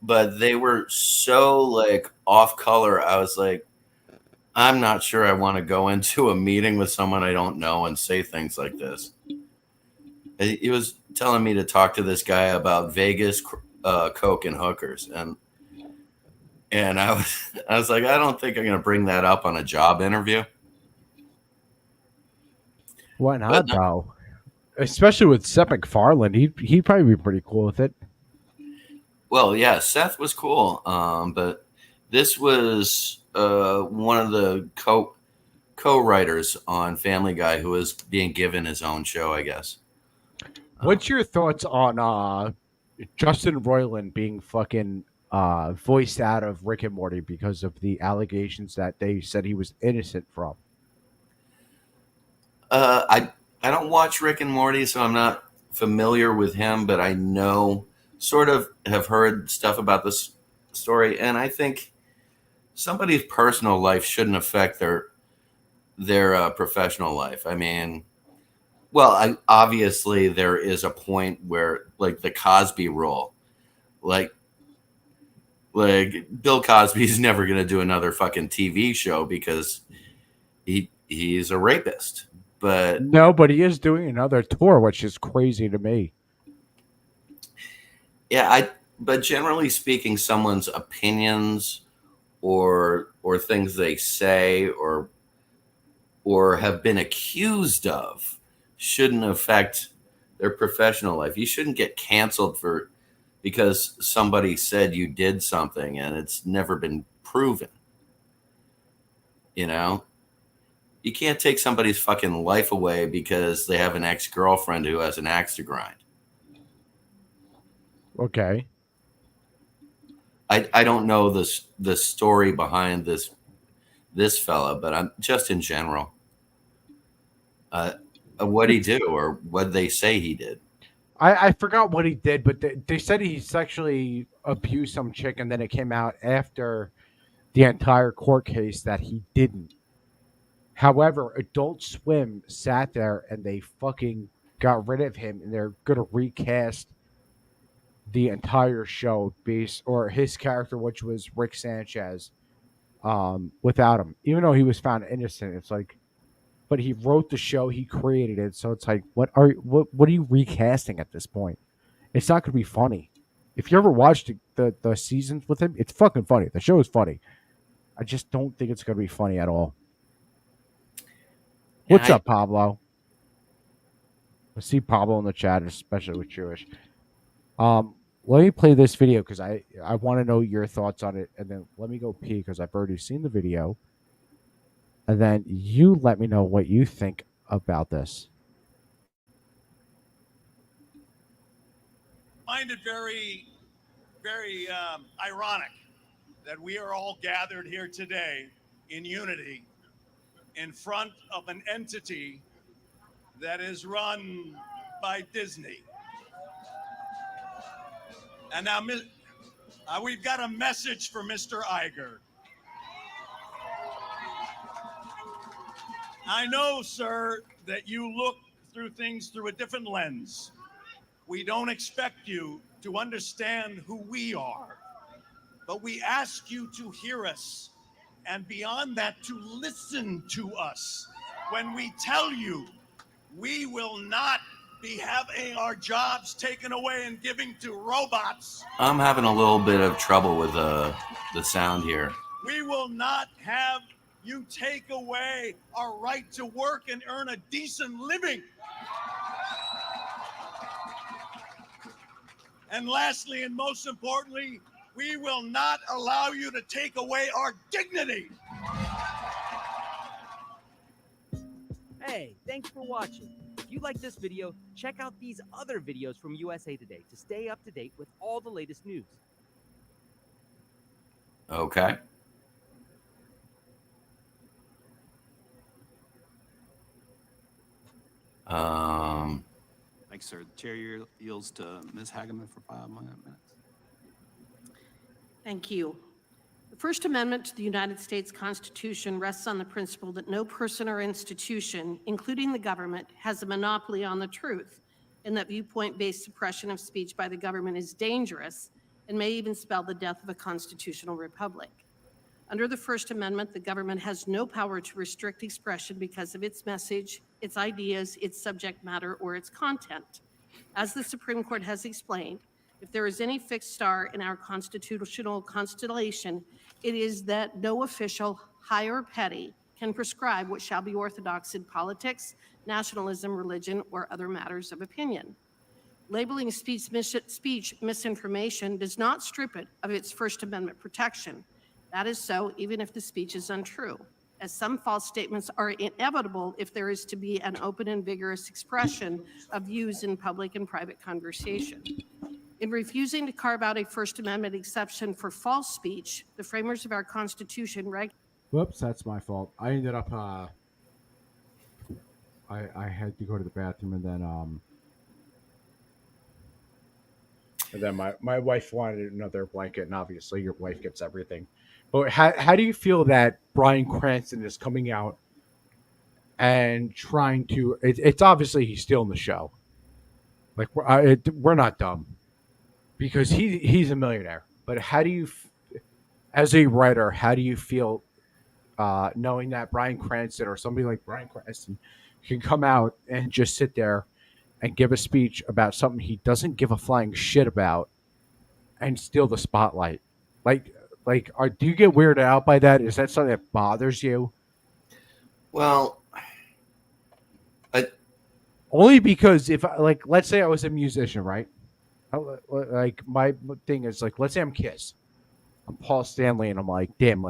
But they were so like off color. I was like, I'm not sure I want to go into a meeting with someone I don't know and say things like this. He was telling me to talk to this guy about Vegas, coke, and hookers, and I was like, I don't think I'm going to bring that up on a job interview. Why not, though? Especially with Seth MacFarlane, he'd probably be pretty cool with it. Well, yeah, Seth was cool, but this was one of the co-writers on Family Guy who was being given his own show, I guess. What's your thoughts on Justin Roiland being fucking voiced out of Rick and Morty because of the allegations that they said he was innocent from? I don't watch Rick and Morty, so I'm not familiar with him, but I know, sort of have heard stuff about this story, and I think somebody's personal life shouldn't affect their professional life. I mean, well, obviously there is a point where, like the Cosby rule, like Bill Cosby's never going to do another fucking TV show because he's a rapist. But No, but he is doing another tour, which is crazy to me. yeah, but generally speaking, someone's opinions or things they say or have been accused of shouldn't affect their professional life. You shouldn't get canceled because somebody said you did something and it's never been proven. You know, you can't take somebody's fucking life away because they have an ex-girlfriend who has an axe to grind. Okay. I don't know the story behind this fella, but I'm just in general. What'd he do, or what they say he did? I forgot what he did, but they said he sexually abused some chick, and then it came out after the entire court case that he didn't. However, Adult Swim sat there and they fucking got rid of him, and they're gonna recast the entire show or his character, which was Rick Sanchez, without him, even though he was found innocent. It's like, but he wrote the show, he created it, so it's like, what are you recasting at this point? It's not gonna be funny. If you ever watched the seasons with him, it's fucking funny. The show is funny. I just don't think it's gonna be funny at all. What's up, Pablo? I see Pablo in the chat, especially with Jewish. Let me play this video because I want to know your thoughts on it, and then let me go pee because I've already seen the video, and then you let me know what you think about this. find it very, very ironic that we are all gathered here today in unity in front of an entity that is run by Disney. And now we've got a message for Mr. Iger. I know, sir, that you look through things through a different lens. We don't expect you to understand who we are, but we ask you to hear us, and beyond that, to listen to us when we tell you we will not be having our jobs taken away and giving to robots. I'm having a little bit of trouble with the sound here. We will not have you take away our right to work and earn a decent living. And lastly, and most importantly, we will not allow you to take away our dignity. Hey, thanks for watching. If you like this video, check out these other videos from USA Today to stay up to date with all the latest news. Okay. Thanks, sir. The chair yields to Ms. Hageman for 5 minutes. Thank you. The First Amendment to the United States Constitution rests on the principle that no person or institution, including the government, has a monopoly on the truth, and that viewpoint-based suppression of speech by the government is dangerous and may even spell the death of a constitutional republic. Under the First Amendment, the government has no power to restrict expression because of its message, its ideas, its subject matter, or its content. As the Supreme Court has explained, if there is any fixed star in our constitutional constellation, it is that no official, high or petty, can prescribe what shall be orthodox in politics, nationalism, religion, or other matters of opinion. Labeling speech misinformation does not strip it of its First Amendment protection. That is so even if the speech is untrue, as some false statements are inevitable if there is to be an open and vigorous expression of views in public and private conversation. In refusing to carve out a First Amendment exception for false speech, the framers of our Constitution Whoops, that's my fault. I ended up I had to go to the bathroom, and then my wife wanted another blanket, and obviously your wife gets everything. But how do you feel that Bryan Cranston is coming out and trying to? It's obviously he's stealing the show. Like we're not dumb, because he's a millionaire. But how do you, as a writer, how do you feel knowing that Bryan Cranston or somebody like Bryan Cranston can come out and just sit there and give a speech about something he doesn't give a flying shit about and steal the spotlight? Do you get weirded out by that? Is that something that bothers you? Well, only because if let's say I was a musician, right? Like my thing is let's say I'm Kiss, I'm Paul Stanley, and I'm like, damn,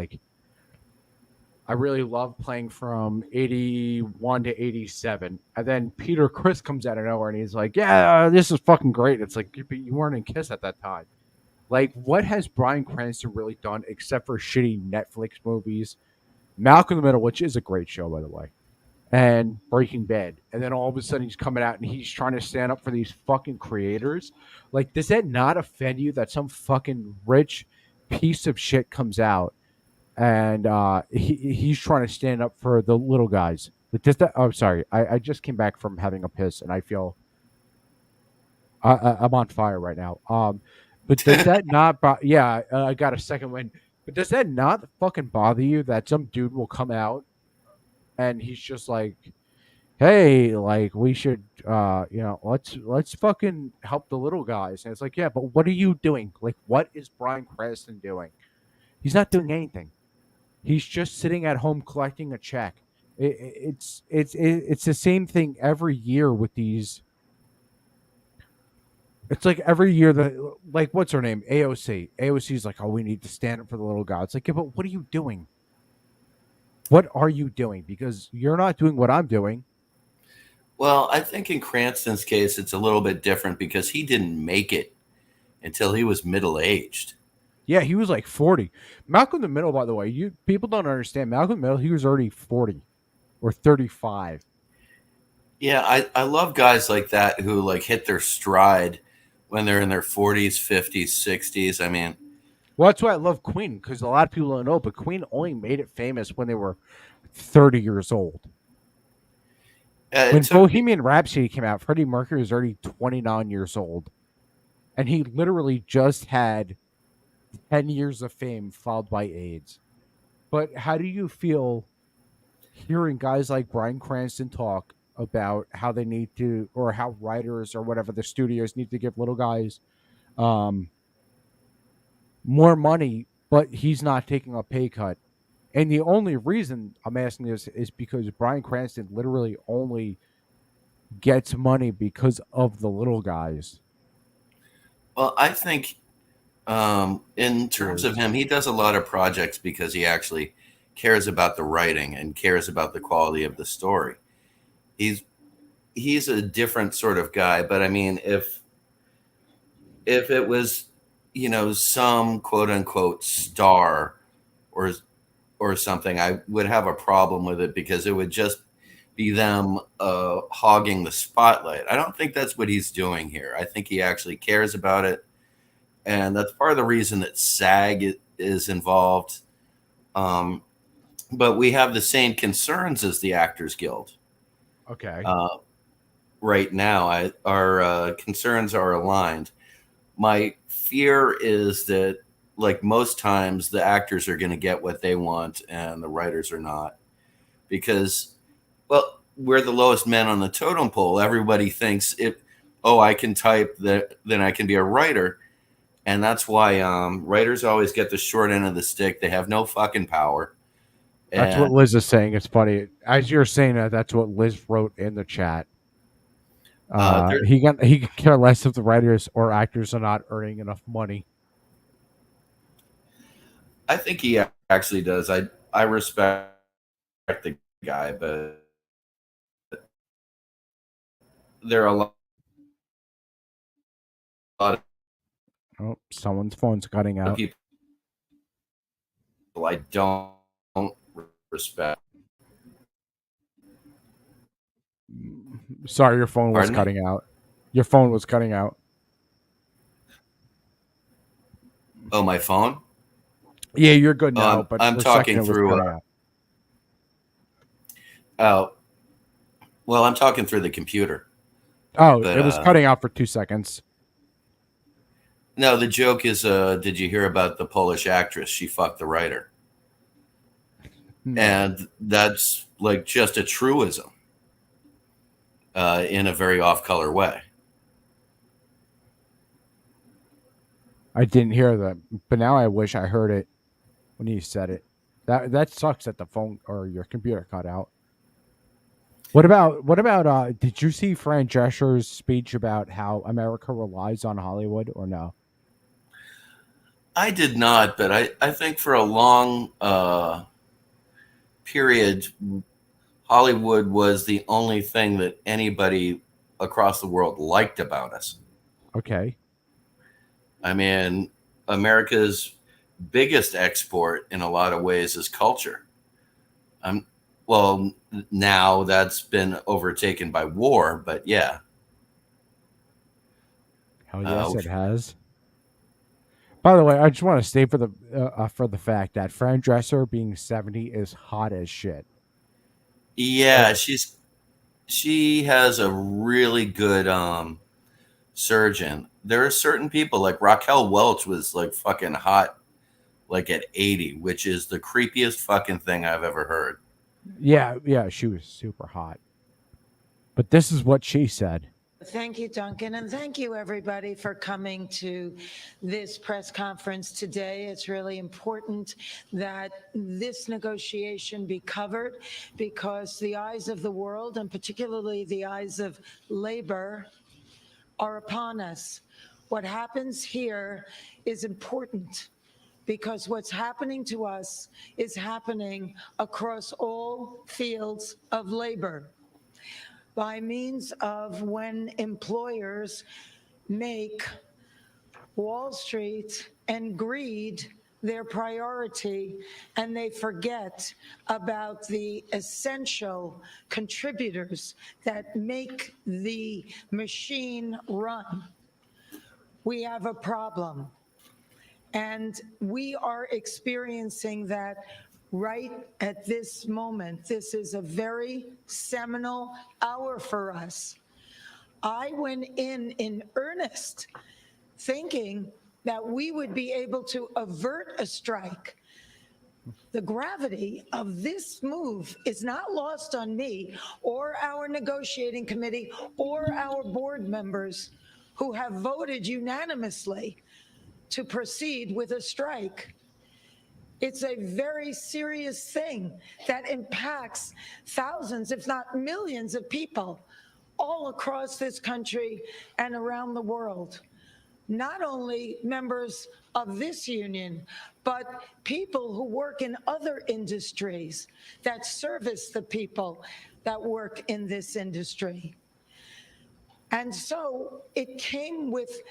I really love playing from 81 to 87. And then Peter Criss comes out of nowhere and he's like, yeah, this is fucking great. It's like, you weren't in Kiss at that time. What has Bryan Cranston really done except for shitty Netflix movies? Malcolm in the Middle, which is a great show, by the way, and Breaking Bad. And then all of a sudden he's coming out and he's trying to stand up for these fucking creators. Does that not offend you that some fucking rich piece of shit comes out and he's trying to stand up for the little guys? I'm sorry. I just came back from having a piss and I feel I'm on fire right now. But does that not? I got a second wind. But does that not fucking bother you that some dude will come out and he's just like, "Hey, we should, let's fucking help the little guys." And it's like, yeah, but what are you doing? What is Bryan Cranston doing? He's not doing anything. He's just sitting at home collecting a check. It's the same thing every year with these. It's like every year that, what's her name? AOC. AOC's like, oh, we need to stand up for the little guy. It's like, yeah, but what are you doing? What are you doing? Because you're not doing what I'm doing. Well, I think in Cranston's case, it's a little bit different because he didn't make it until he was middle aged. Yeah, he was like 40. Malcolm in the Middle, by the way, people don't understand. Malcolm in the Middle, he was already 40 or 35. Yeah, I love guys like that who like hit their stride when they're in their 40s, 50s, 60s. I mean, Well, that's why I love Queen, because a lot of people don't know, but Queen only made it famous when they were 30 years old. it When took me, Bohemian Rhapsody came out, Freddie Mercury was already 29 years old. And he literally just had 10 years of fame followed by AIDS. But how do you feel hearing guys like Bryan Cranston talk about how they need to, or how writers or whatever the studios need to give little guys um, more money, but he's not taking a pay cut? And the only reason I'm asking this is because Bryan Cranston literally only gets money because of the little guys. well, I think in terms of him, he does a lot of projects because he actually cares about the writing and cares about the quality of the story. He's a different sort of guy, but I mean, if it was, some quote unquote star or something, I would have a problem with it because it would just be them hogging the spotlight. I don't think that's what he's doing here. I think he actually cares about it, and that's part of the reason that SAG is involved. But we have the same concerns as the Actors Guild. Okay. Right now, our concerns are aligned. My fear is that, like most times, the actors are going to get what they want and the writers are not. Because, well, we're the lowest men on the totem pole. Everybody thinks I can type, then I can be a writer. And that's why writers always get the short end of the stick. They have no fucking power. That's what Liz is saying. It's funny. As you're saying that, that's what Liz wrote in the chat. He can care less if the writers or actors are not earning enough money. I think he actually does. I respect the guy, but there are a lot Oh, someone's phone's cutting of out. people I don't respect. Sorry, your phone was Pardon me? cutting out. Your phone was cutting out. Oh, my phone? Yeah, you're good now, but I'm for a second talking it was through. cutting out. Well, I'm talking through the computer. Oh, But, it was cutting out for 2 seconds. No, the joke is, did you hear about the Polish actress? She fucked the writer. No. And that's like just a truism in a very off-color way. I didn't hear that, but now I wish I heard it when you said it. That sucks that the phone or your computer cut out. What about did you see Fran Drescher's speech about how America relies on Hollywood or no? I did not, but I think for a long period, Hollywood was the only thing that anybody across the world liked about us. Okay. I mean, America's biggest export in a lot of ways is culture. Well, now that's been overtaken by war, but yeah. Hell yes, it has. By the way, I just want to state for the fact that Fran Drescher being 70 is hot as shit. Yeah, she has a really good surgeon. There are certain people like Raquel Welch was like fucking hot like at 80, which is the creepiest fucking thing I've ever heard. Yeah, she was super hot. But this is what she said. Thank you, Duncan, and thank you, everybody, for coming to this press conference today. It's really important that this negotiation be covered because the eyes of the world, and particularly the eyes of labor, are upon us. What happens here is important because what's happening to us is happening across all fields of labor by means of when employers make Wall Street and greed their priority, and they forget about the essential contributors that make the machine run. We have a problem, and we are experiencing that right at this moment. This is a very seminal hour for us. I went in earnest thinking that we would be able to avert a strike. The gravity of this move is not lost on me or our negotiating committee or our board members who have voted unanimously to proceed with a strike. It's a very serious thing that impacts thousands, if not millions, of people all across this country and around the world. Not only members of this union, but people who work in other industries that service the people that work in this industry. And so it came with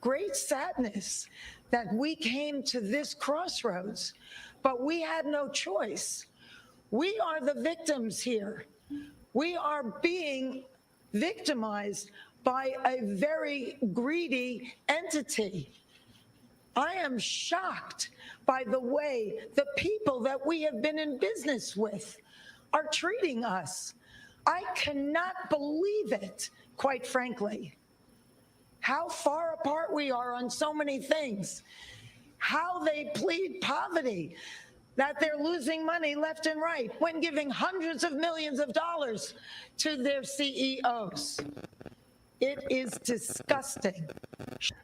great sadness that we came to this crossroads, but we had no choice. We are the victims here. We are being victimized by a very greedy entity. I am shocked by the way the people that we have been in business with are treating us. I cannot believe it, quite frankly. How far apart we are on so many things. How they plead poverty, that they're losing money left and right when giving hundreds of millions of dollars to their CEOs. It is disgusting.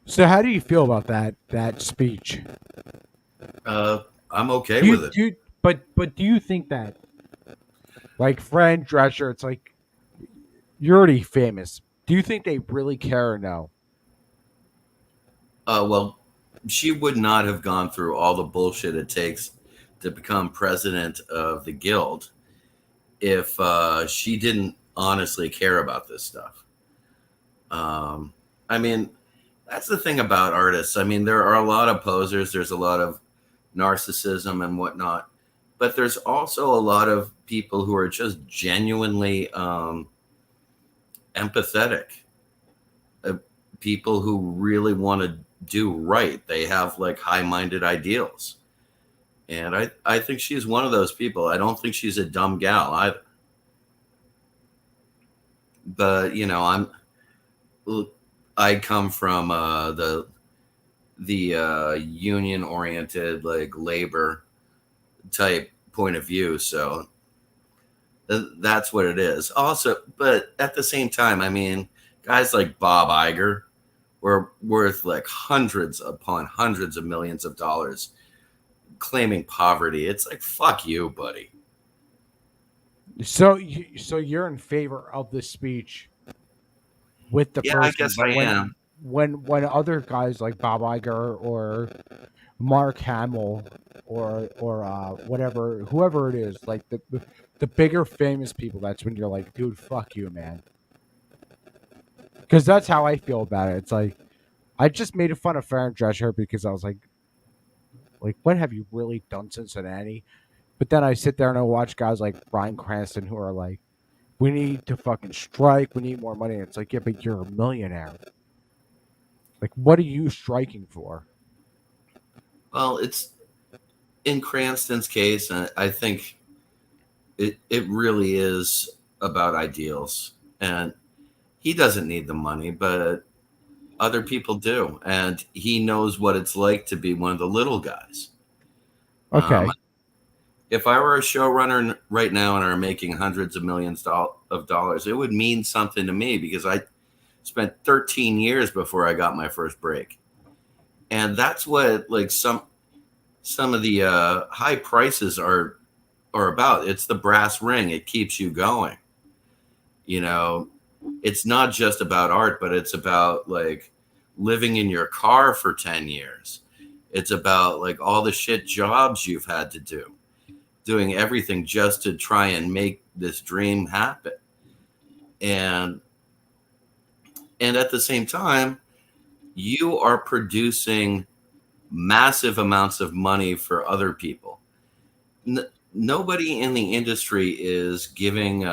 So how do you feel about that speech? I'm okay Do you, with it. do you, but do you think that, like Fran Drescher, it's like you're already famous. Do you think they really care or no? Well, she would not have gone through all the bullshit it takes to become president of the guild if she didn't honestly care about this stuff. I mean, that's the thing about artists. I mean, there are a lot of posers, there's a lot of narcissism and whatnot, but there's also a lot of people who are just genuinely empathetic. People who really want to do right. They have like high-minded ideals. And I think she's one of those people. I don't think she's a dumb gal either. But, you know, I come from the union-oriented, like labor type point of view. So that's what it is. Also, but at the same time, I mean, guys like Bob Iger were worth like hundreds upon hundreds of millions of dollars claiming poverty. It's like, fuck you, buddy. So you're in favor of this speech with the Yeah, I person, guess but I am. when other guys like Bob Iger or Mark Hamill or whatever, whoever it is, like the bigger famous people, that's when you're like, dude, fuck you, man. Because that's how I feel about it. It's like I just made fun of Farron Drescher because I was like, what have you really done, Cincinnati? But then I sit there and I watch guys like Bryan Cranston who are like, we need to fucking strike. We need more money. And it's like, yeah, but you're a millionaire. Like, what are you striking for? Well, it's in Cranston's case, I think it really is about ideals. And he doesn't need the money, but other people do. And he knows what it's like to be one of the little guys. Okay. If I were a showrunner right now and are making hundreds of millions of dollars, it would mean something to me because I spent 13 years before I got my first break. And that's what like some of the high prices are about. It's the brass ring. It keeps you going. You know, it's not just about art, but it's about like living in your car for 10 years. It's about like all the shit jobs you've had to do, doing everything just to try and make this dream happen. And at the same time, you are producing massive amounts of money for other people. Nobody in the industry is giving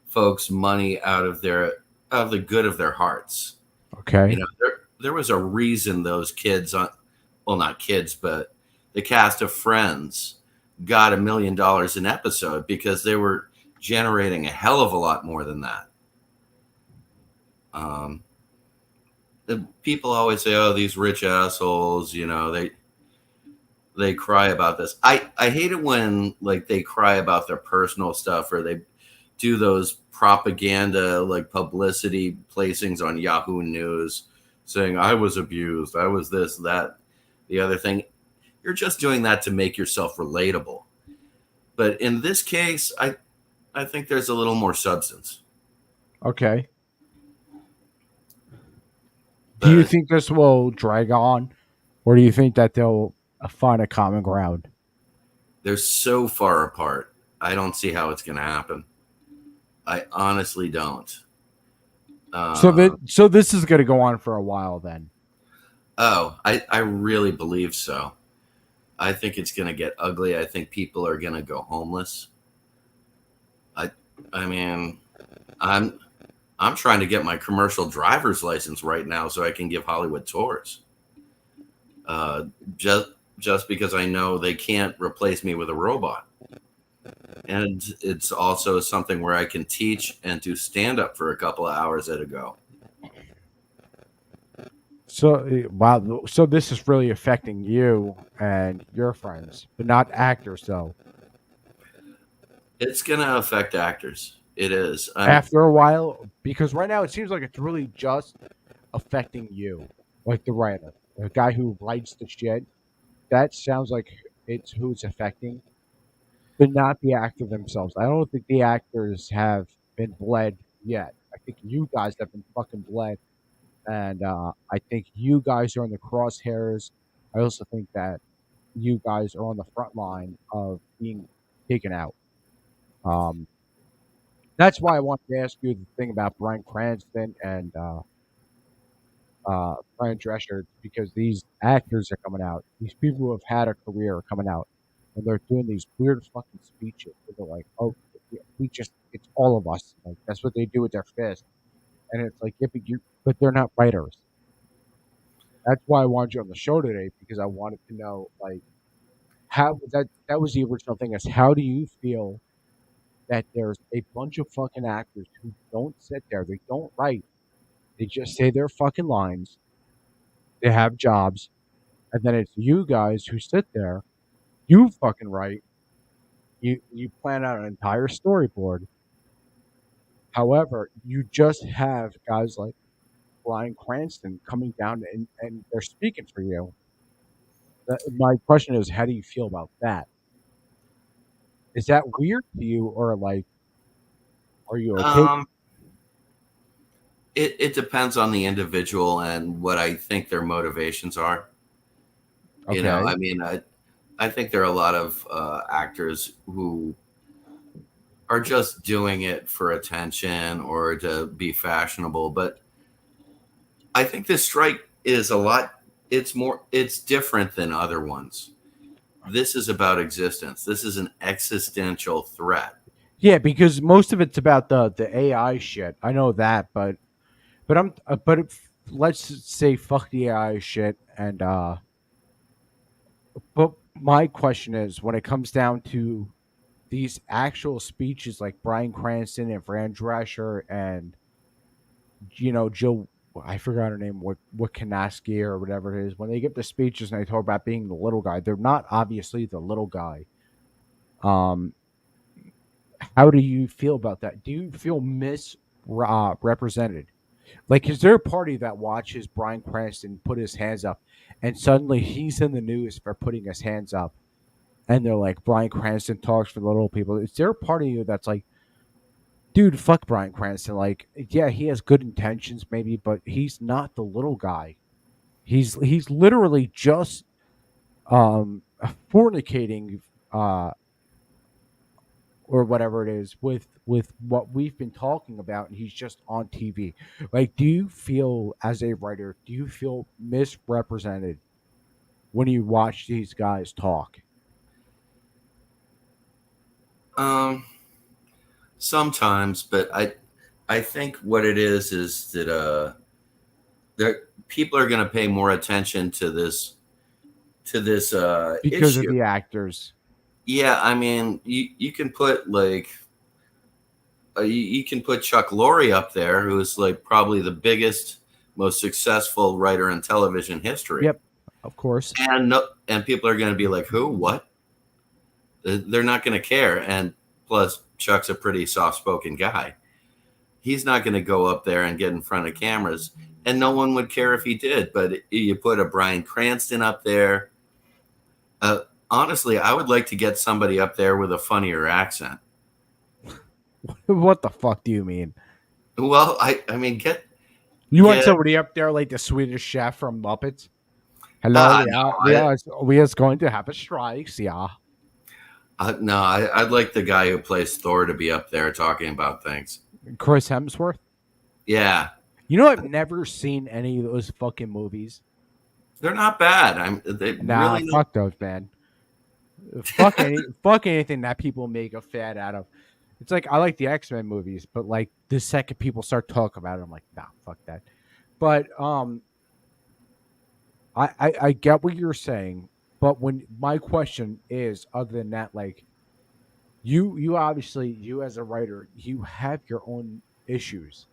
folks money out of the good of their hearts. Okay. There was a reason those kids on, well, not kids, but the cast of Friends got $1 million an episode because they were generating a hell of a lot more than that. The people always say, "Oh, these rich assholes," they cry about this. I hate it when like they cry about their personal stuff or they do those propaganda like publicity placings on Yahoo News saying I was abused, I was this, that, the other thing. You're just doing that to make yourself relatable. But in this case, I think there's a little more substance. Okay. Do you But think this will drag on, or do you think that they'll find a common ground? they're so far apart. I don't see how it's going to happen. I honestly don't. So this is going to go on for a while then. Oh, I really believe so. I think it's going to get ugly. I think people are going to go homeless. I mean, I'm trying to get my commercial driver's license right now so I can give Hollywood tours. Just because I know they can't replace me with a robot. And it's also something where I can teach and do stand up for a couple of hours at a go. So wow, so this is really affecting you and your friends, but not actors though. It's going to affect actors. It is. After a while, because right now it seems like it's really just affecting you, like the writer, the guy who writes the shit. That sounds like it's who it's affecting, but not the actor themselves. I don't think the actors have been bled yet. I think you guys have been fucking bled, and I think you guys are in the crosshairs. I also think that you guys are on the front line of being taken out. Um, that's why I wanted to ask you the thing about Bryan Cranston and Brian Drescher, because these actors are coming out. These people who have had a career are coming out, and they're doing these weird fucking speeches. Where they're like, "Oh, it's all of us." Like that's what they do with their fist, and it's like, yeah, but they're not writers. That's why I wanted you on the show today because I wanted to know, like, how that was the original thing. Is how do you feel that there's a bunch of fucking actors who don't sit there, they don't write, they just say their fucking lines, they have jobs, and then it's you guys who sit there, you fucking write, you plan out an entire storyboard. However, you just have guys like Bryan Cranston coming down and they're speaking for you. My question is, how do you feel about that? Is that weird to you, or like, are you okay? Um, it depends on the individual and what I think their motivations are. Okay. I mean, I think there are a lot of actors who are just doing it for attention or to be fashionable. But I think this strike is a lot. It's different than other ones. This is about existence. This is an existential threat. Yeah, because most of it's about the AI shit. I know that, but let's say fuck the AI shit and but my question is when it comes down to these actual speeches like Bryan Cranston and Fran Drescher and Joe, I forgot her name, what Kanaski or whatever it is, when they give the speeches and they talk about being the little guy, they're not obviously the little guy. Um, how do you feel about that? Do you feel misrepresented? Like, is there a party that watches Bryan Cranston put his hands up, and suddenly he's in the news for putting his hands up, and they're like, Bryan Cranston talks for the little people? Is there a part of you that's like, dude, fuck Bryan Cranston? Like, yeah, he has good intentions, maybe, but he's not the little guy. He's literally just um fornicating or whatever it is with what we've been talking about, and he's just on TV. Like, do you feel as a writer, do you feel misrepresented when you watch these guys talk? Um, Sometimes, but I think what it is that there people are going to pay more attention to this Because of issue. the actors. Yeah, I mean, you can put like you can put Chuck Lorre up there, who's like probably the biggest, most successful writer in television history, Yep, of course. and no, and people are going to be like, "Who? What?" They're not going to care. And plus, Chuck's a pretty soft-spoken guy. He's not going to go up there and get in front of cameras, and no one would care if he did. But you put a Bryan Cranston up there. Uh, Honestly, I would like to get somebody up there with a funnier accent. What the fuck do you mean? Well, I mean, You want get somebody up there like the Swedish chef from Muppets? Hello, no, we are going to have a strike, yeah. no, I'd like the guy who plays Thor to be up there talking about things. Chris Hemsworth. Yeah, You know, I've never seen any of those fucking movies. they're not bad. They Nah, really not. fuck those, man. Fuck anything that people make a fad out of. It's like I like the X-Men movies, but like the second people start talking about it, I'm like, nah, fuck that. But I get what you're saying, but when my question is, other than that, like you obviously, you as a writer, you have your own issues.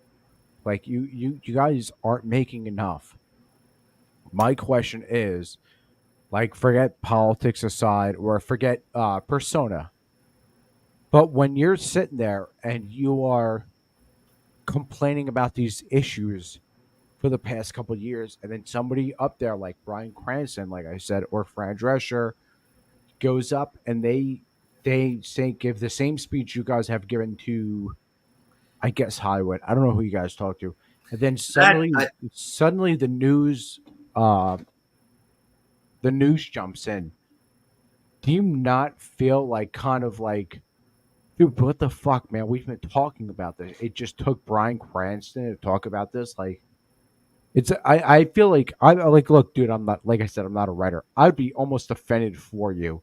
Like you guys aren't making enough. My question is, like, forget politics aside, or forget persona. But when you're sitting there and you are complaining about these issues for the past couple of years, and then somebody up there like Bryan Cranston, like I said, or Fran Drescher goes up and they say, give the same speech you guys have given to, I guess, Hollywood. I don't know who you guys talk to, and then That suddenly the news jumps in. Do you not feel like kind of like, dude, what the fuck, man? We've been talking about this. It just took Bryan Cranston to talk about this. Like, I feel like I like, look, dude, I'm not, like I said, I'm not a writer. I'd be almost offended for you,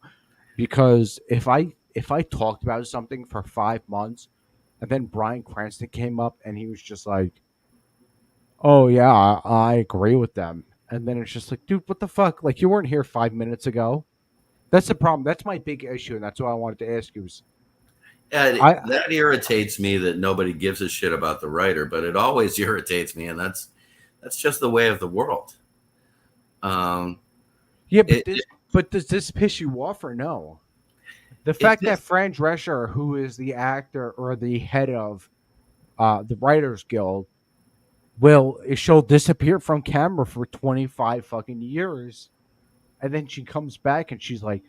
because if I talked about something for 5 months and then Bryan Cranston came up and he was just like, "Oh yeah, I agree with them," and then it's just like, dude, what the fuck? Like, you weren't here 5 minutes ago. That's the problem. That's my big issue, and that's what I wanted to ask you. I that irritates me that nobody gives a shit about the writer, but it always irritates me, and that's just the way of the world. Yeah, It, but does this piss you off or no? The it fact that Fran Drescher, who is the actor or the head of the Writers Guild, she'll disappear from camera for 25 fucking years, and then she comes back and she's like,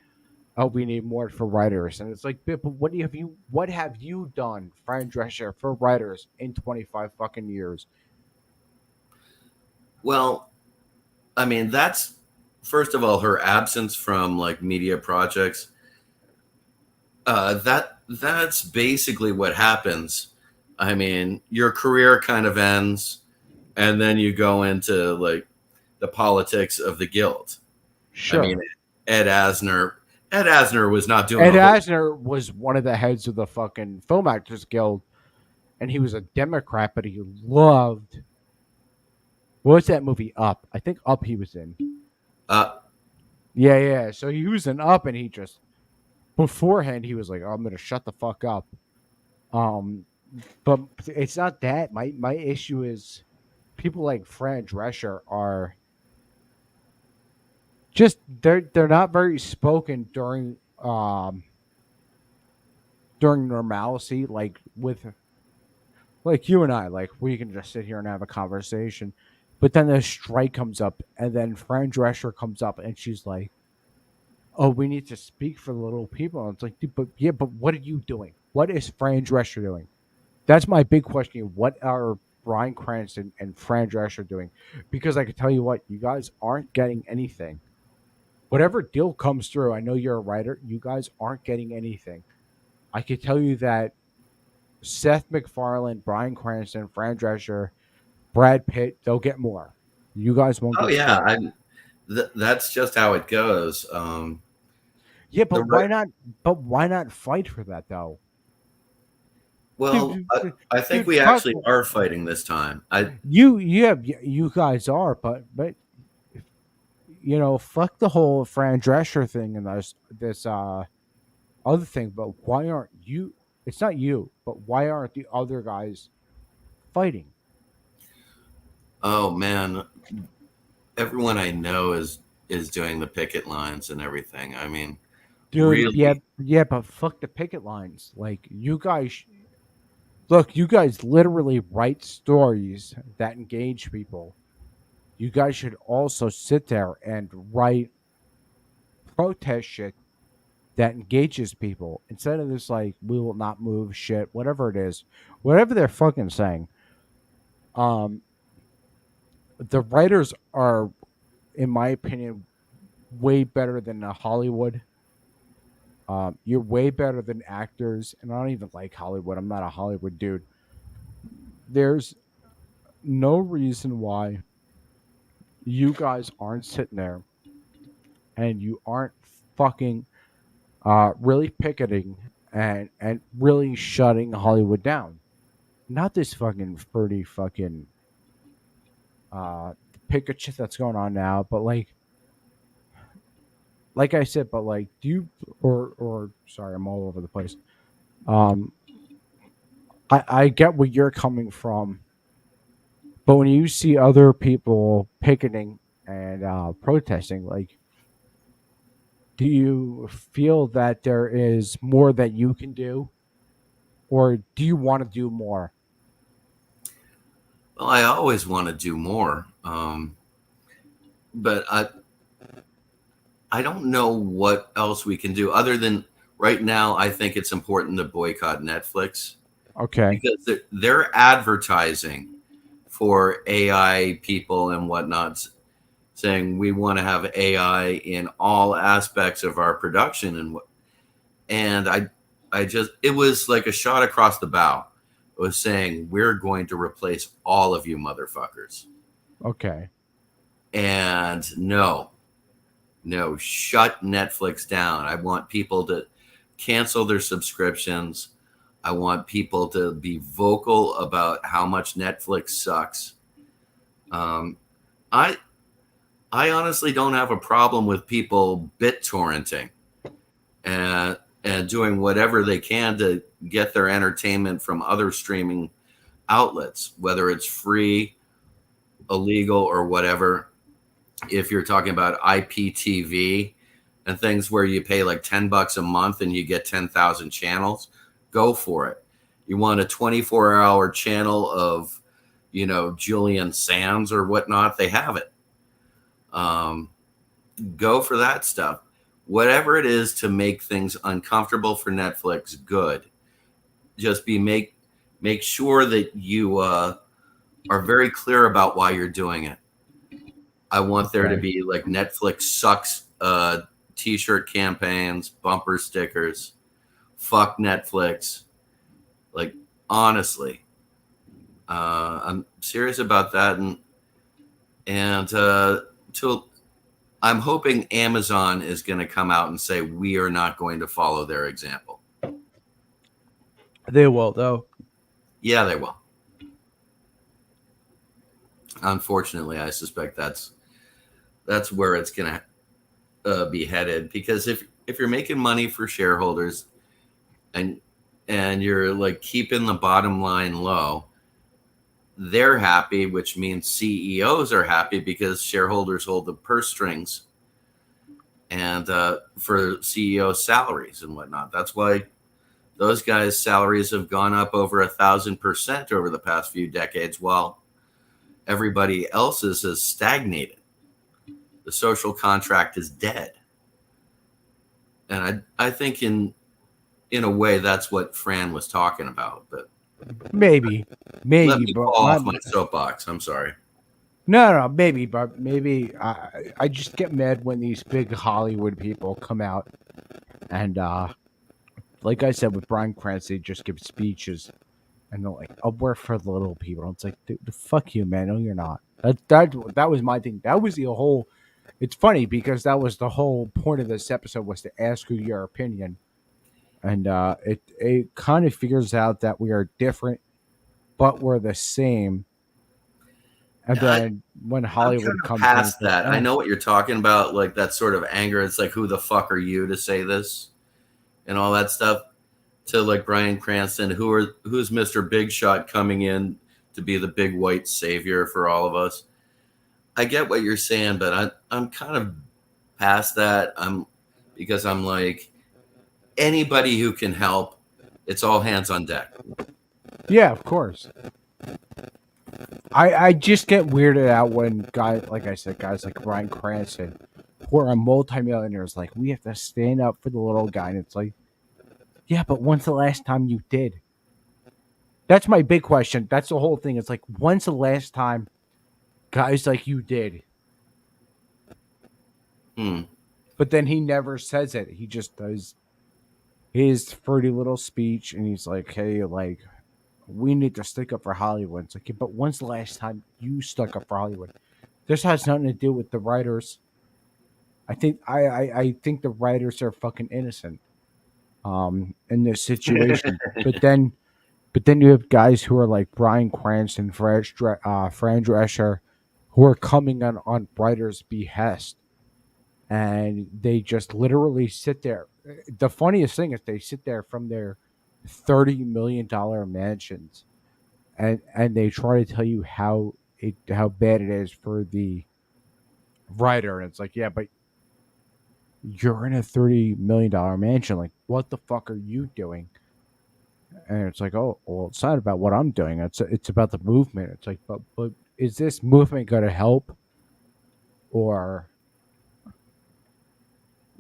"Oh, we need more for writers," and it's like, but what have you done, Fran Drescher, for writers in 25 fucking years? well, I mean, that's first of all her absence from like media projects. That's basically what happens. I mean, your career kind of ends, and then you go into like the politics of the guild. I mean, Sure. Ed Asner. Ed Asner was not doing Ed a whole. Asner was one of the heads of the fucking Film Actors Guild, and he was a Democrat, but he loved, what was that movie, Up? I think Up he was in. Uh, Yeah. So he was in Up, and he just, beforehand, he was like, "Oh, I'm gonna shut the fuck up." Um, but it's not that. My issue is people like Fran Drescher are just, they're not very spoken during normalcy, like with, like you and I, like we can just sit here and have a conversation. But then the strike comes up, and then Fran Drescher comes up, and she's like, "Oh, we need to speak for the little people." And it's like, dude, but yeah, but what are you doing? What is Fran Drescher doing? That's my big question. What are Bryan Cranston and Fran Drescher doing? Because I can tell you what, you guys aren't getting anything. Whatever deal comes through, I know you're a writer. You guys aren't getting anything. I could tell you that Seth MacFarlane, Bryan Cranston, Fran Drescher, Brad Pitt, they'll get more. You guys won't Oh get yeah, shit. that's just how it goes. Yeah, The but right, why not? But why not fight for that though, dude? well, Dude, I, dude, I think dude, we fuck actually are fighting this time. you guys are, but fuck the whole Fran Drescher thing and this other thing. But why aren't you? It's not you, but why aren't the other guys fighting? Oh man, everyone I know is doing the picket lines and everything. I mean, Dude, yeah, really. yeah, but fuck the picket lines. Like, you guys, look, you guys literally write stories that engage people. You guys should also sit there and write protest shit that engages people instead of this, like, we will not move shit, whatever it is, whatever they're fucking saying. Um, the writers are, in my opinion, way better than Hollywood. You're way better than actors, and I don't even like Hollywood. I'm not a Hollywood dude. There's no reason why you guys aren't sitting there and you aren't fucking really picketing and really shutting Hollywood down. Not this fucking fruity fucking uh picket shit that's going on now, but like I said, but like do you or sorry, I'm all over the place. Um I get where you're coming from, but when you see other people picketing and protesting, like, do you feel that there is more that you can do, or do you want to do more? Well, I always want to do more, but I don't know what else we can do other than right now. I think it's important to boycott Netflix Okay. because they're advertising for AI people and whatnot, saying we want to have AI in all aspects of our production and I just it was like a shot across the bow. It was saying we're going to replace all of you motherfuckers. Okay. And no, shut Netflix down. I want people to cancel their subscriptions. I want people to be vocal about how much Netflix sucks. Um, I I honestly don't have a problem with people bit torrenting and doing whatever they can to get their entertainment from other streaming outlets, whether it's free, illegal, or whatever. If you're talking about IPTV and things where you pay like $10 a month and you get 10,000 channels, go for it. You want a 24-hour channel of, Julian Sands or whatnot, they have it. Um, go for that stuff. Whatever it is to make things uncomfortable for Netflix, good. Just make sure that you are very clear about why you're doing it. I want there to Okay. be like Netflix sucks t-shirt campaigns, bumper stickers, fuck Netflix. Like, honestly, I'm serious about that, and to I'm hoping Amazon is going to come out and say we are not going to follow their example. They will though. Yeah, they will. Unfortunately, I suspect that's where it's going to be headed, because if you're making money for shareholders and you're like keeping the bottom line low, they're happy, which means CEOs are happy because shareholders hold the purse strings and for CEO salaries and whatnot. That's why those guys' salaries have gone up over 1,000% over the past few decades, while everybody else's has stagnated. The social contract is dead. And I think in a way that's what Fran was talking about. But Maybe, let maybe, me but fall off my soapbox. I'm sorry. no, maybe, but maybe I just get mad when these big Hollywood people come out and like I said, with Brian Cranston, they just give speeches, and they're like, "I'll work for the little people." It's like, dude, fuck you, man. No, you're not. That was my thing. That was the whole. It's funny because that was the whole point of this episode was to ask you your opinion, and it kind of figures out that we are different, but we're the same. And then when I'm Hollywood kind of comes in, it's past like, that. I oh, know what you're talking about, like that sort of anger. It's like, who the fuck are you to say this, and all that stuff. To like Bryan Cranston, who's Mr. Big Shot coming in to be the big white savior for all of us. I get what you're saying, but I'm kind of past that. Because I'm like anybody who can help. It's all hands on deck. yeah, of course. I just get weirded out when guys, like I said, guys like Bryan Cranston, who are multimillionaires, like we have to stand up for the little guy, and it's like, yeah, but when's the last time you did? That's my big question. That's the whole thing. It's like, when's the last time guys like you did? But then he never says it. He just does his fruity little speech, and he's like, "Hey, like, we need to stick up for Hollywood." It's like, yeah, but when's the last time you stuck up for Hollywood? This has nothing to do with the writers. I think the writers are fucking innocent, in this situation. But then you have guys who are like Bryan Cranston, Fran Drescher, who are coming on writers' behest, and they just literally sit there. The funniest thing is they sit there from their $30 million mansions, and they try to tell you how bad it is for the writer. And it's like, yeah, but you're in a $30 million mansion. Like, what the fuck are you doing? And it's like, oh, well, it's not about what I'm doing. It's about the movement. It's like, but is this movement going to help, or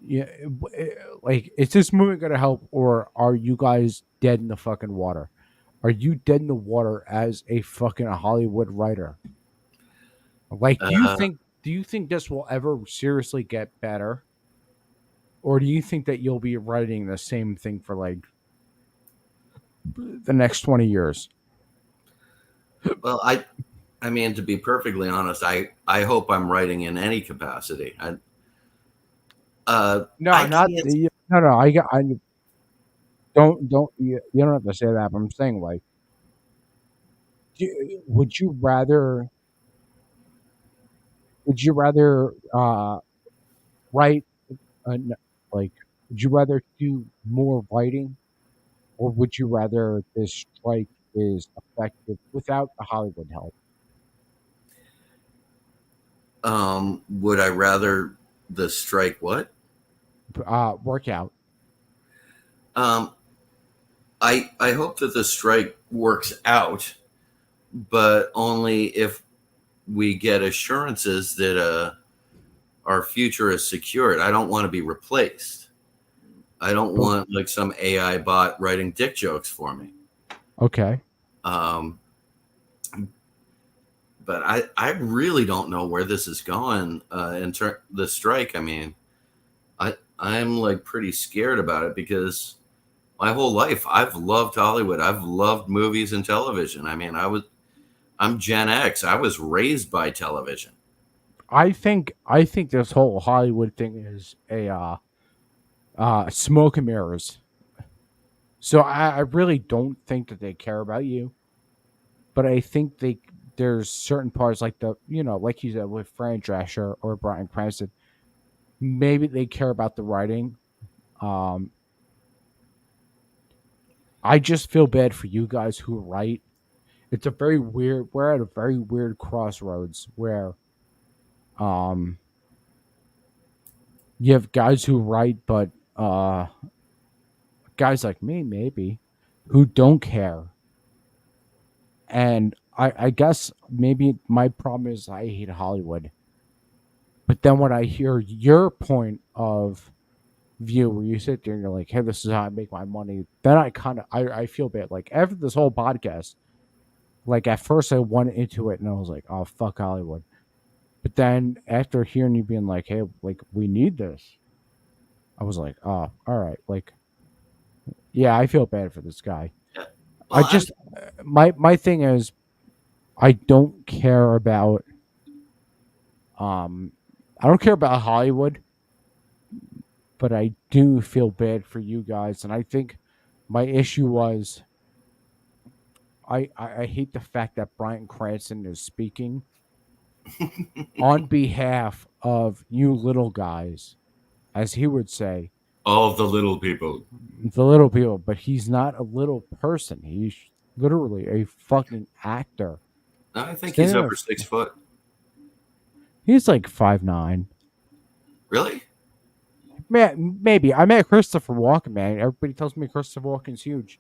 yeah, like, is this movement going to help, or are you guys dead in the fucking water? Are you dead in the water as a fucking Hollywood writer? Like, do you think this will ever seriously get better, or do you think that you'll be writing the same thing for like the next 20 years? Well, I mean, to be perfectly honest, I hope I'm writing in any capacity. No, I not can't. no. I don't you don't have to say that. But I'm saying, like, would you rather write like, would you rather do more writing, or would you rather this strike is effective without the Hollywood help? Would I rather the strike what? Work out. Um, I hope that the strike works out, but only if we get assurances that our future is secured. I don't want to be replaced. I don't want like some AI bot writing dick jokes for me. Okay. But I really don't know where this is going the strike. I mean, I'm like pretty scared about it because my whole life I've loved Hollywood. I've loved movies and television. I mean, I'm Gen X. I was raised by television. I think this whole Hollywood thing is a smoke and mirrors. So I really don't think that they care about you, but I think there's certain parts like like you said with Fran Drescher or Bryan Cranston, maybe they care about the writing. Um, I just feel bad for you guys who write. It's a very weird. We're at a very weird crossroads where, um, you have guys who write, but guys like me maybe who don't care. And I guess maybe my problem is I hate Hollywood. But then when I hear your point of view where you sit there and you're like, hey, this is how I make my money, then I feel bad. Like after this whole podcast, like at first I went into it and I was like, oh, fuck Hollywood. But then after hearing you being like, hey, like we need this, I was like, oh, all right. Like, Yeah, I feel bad for this guy. Yeah. I Well, just my thing is I don't care about um I don't care about Hollywood, but I do feel bad for you guys, and I think my issue was I hate the fact that Bryan Cranston is speaking on behalf of you little guys, as he would say, all of the little people. the little people, but he's not a little person. He's literally a fucking actor. No, I think he's Standing over up, 6 foot. he's like 5'9". Really? Man, maybe I met Christopher Walken. Man, everybody tells me Christopher Walken's huge.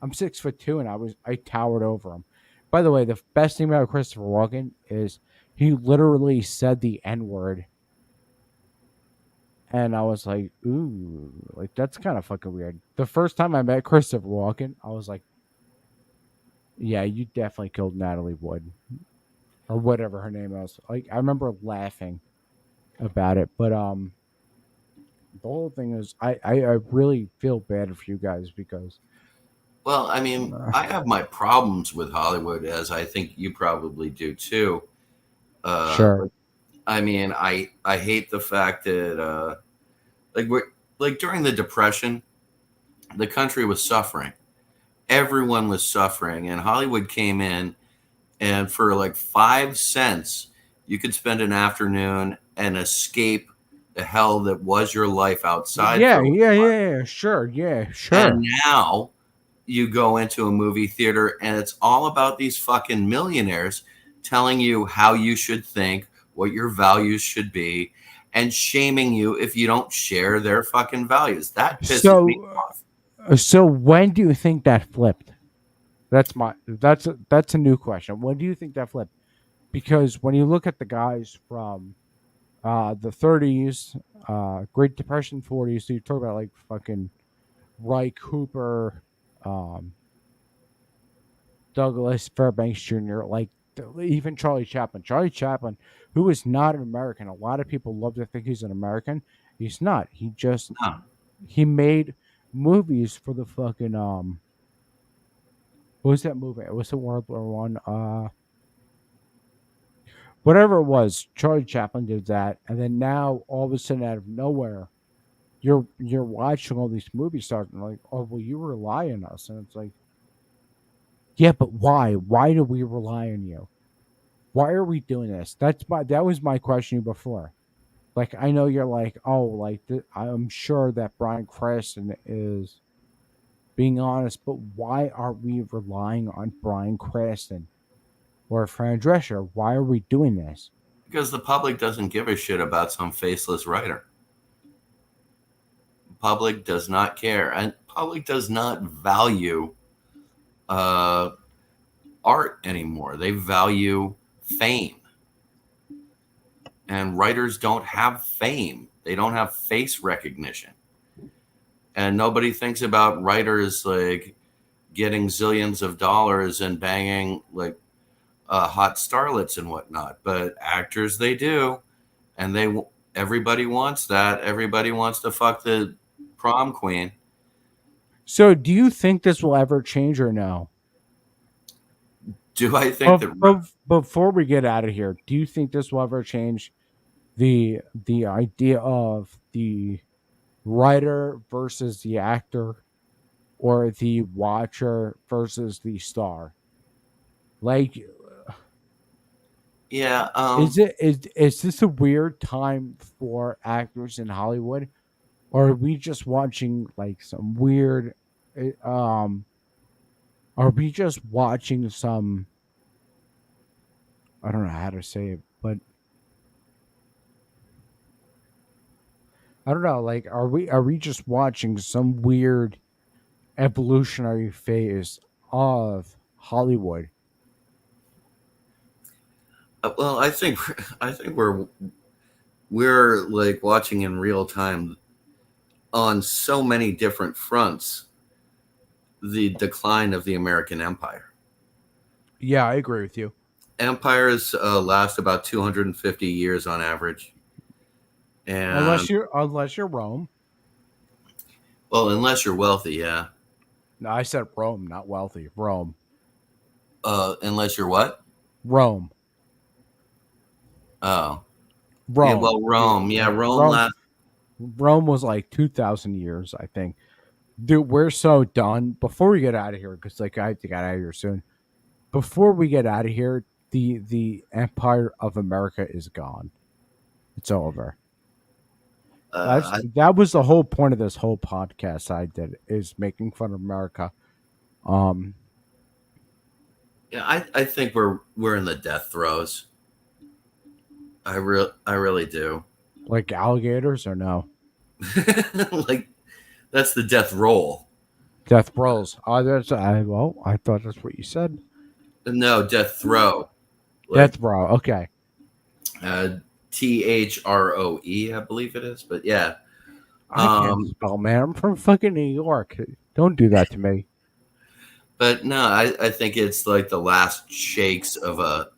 I'm 6'2", and I towered over him. By the way, the best thing about Christopher Walken is he literally said the N word, and I was like, ooh, like that's kind of fucking weird. The first time I met Christopher Walken, I was like, yeah, you definitely killed Natalie Wood or whatever her name was. Like I remember laughing about it, but the whole thing is I really feel bad for you guys because Well, I mean, I have my problems with Hollywood, as I think you probably do too. sure. But, I mean, I hate the fact that like we're like during the Depression, the country was suffering. Everyone was suffering, and Hollywood came in, and for like 5 cents, you could spend an afternoon and escape the hell that was your life outside for Yeah, a while. yeah, sure, yeah, sure. And now you go into a movie theater and it's all about these fucking millionaires telling you how you should think, what your values should be, and shaming you if you don't share their fucking values. That pisses me off. So when do you think that flipped? That's a new question. When do you think that flipped? Because when you look at the guys from the 30s, Great Depression 40s, so you talk about like fucking Ray Cooper, um, Douglas Fairbanks Jr., like even Charlie Chaplin. Charlie Chaplin, who is not an American. A lot of people love to think he's an American. He's not. No. He made movies for the fucking what was that movie? It was a World War One. Whatever it was, Charlie Chaplin did that, and then now all of a sudden, out of nowhere, you're watching all these movie stars and like, oh well, you rely on us, and it's like, yeah, but why? Why do we rely on you? Why are we doing this? That was my question before. Like I know you're like, oh, like I'm sure that Bryan Cranston is being honest, but why are we relying on Bryan Cranston or Fran Drescher? Why are we doing this? Because the public doesn't give a shit about some faceless writer. Public does not care, and public does not value art anymore. They value fame, and writers don't have fame. They don't have face recognition, and nobody thinks about writers like getting zillions of dollars and banging like hot starlets and whatnot. But actors, they do, and everybody wants that. Everybody wants to fuck the prom queen. So, do you think this will ever change or no? Do I think that Before we get out of here, do you think this will ever change the idea of the writer versus the actor, or the watcher versus the star? Like, yeah, is this a weird time for actors in Hollywood, or are we just watching like some weird? Are we just watching some? I don't know how to say it, but I don't know. Like, are we just watching some weird evolutionary phase of Hollywood? well, I think we're like watching in real time on so many different fronts the decline of the American empire. Yeah, I agree with you. Empires last about 250 years on average, and Unless you're Rome. well, unless you're wealthy, yeah. No, I said Rome, not wealthy. Rome. Unless you're what? Rome. Oh, yeah. Rome. Well, Rome. Yeah, Rome Rome. last. Rome was like 2,000 years, I think. Dude, we're so done. Before we get out of here, because like I have to get out of here soon. Before we get out of here, the Empire of America is gone. It's over. That was the whole point of this whole podcast I did, is making fun of America. Yeah, I think we're in the death throes. I really do. Like alligators or no? Like, that's the death roll. Death rolls. I thought that's what you said. No, death throw. Death row. Okay. THROE, I believe it is. But yeah, I can't spell, man. I'm from fucking New York. Don't do that to me. But no, I think it's like the last shakes of a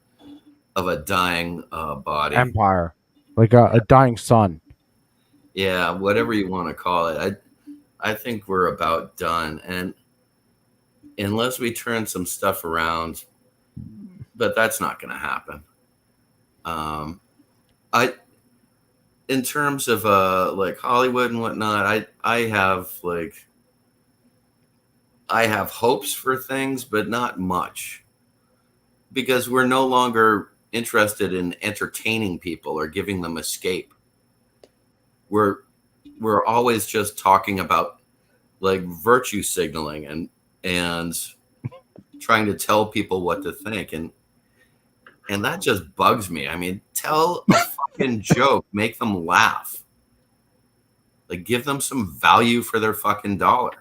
dying body. Empire, like a dying sun. Yeah, whatever you want to call it. I think we're about done, and unless we turn some stuff around, but that's not going to happen. In terms of like Hollywood and whatnot, I have hopes for things, but not much, because we're no longer interested in entertaining people or giving them escape. We're always just talking about like virtue signaling and trying to tell people what to think, and that just bugs me. I mean, tell a fucking joke, make them laugh, like give them some value for their fucking dollar.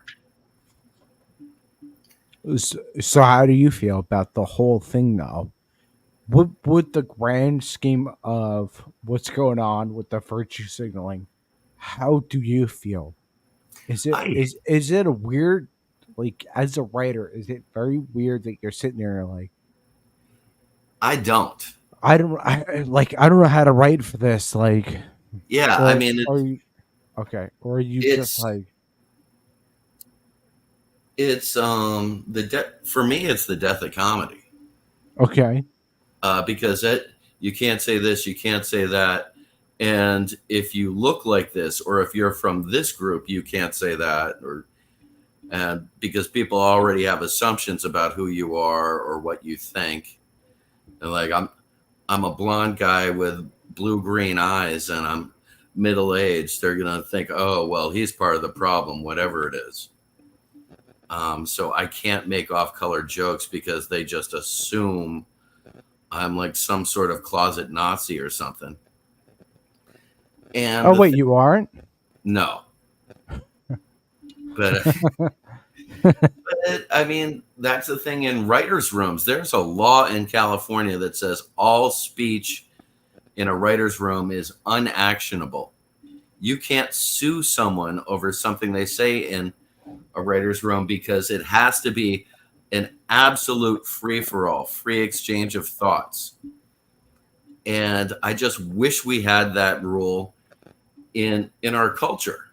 So how do you feel about the whole thing, though? Would the grand scheme of what's going on with the virtue signaling, how do you feel? Is it a weird, like, as a writer, is it very weird that you're sitting there like, I don't know how to write for this, like, yeah, or, I mean, or are you just like, it's for me it's the death of comedy. Okay. Because you can't say this, you can't say that, and if you look like this, or if you're from this group, you can't say that, and because people already have assumptions about who you are or what you think. And like, I'm a blonde guy with blue-green eyes, and I'm middle-aged. They're gonna think, oh well, he's part of the problem, whatever it is. So I can't make off-color jokes because they just assume I'm like some sort of closet Nazi or something. And wait, you aren't? No. But, I mean, that's the thing in writers' rooms. There's a law in California that says all speech in a writer's room is unactionable. You can't sue someone over something they say in a writer's room because it has to be an absolute free-for-all, free exchange of thoughts. And I just wish we had that rule in our culture.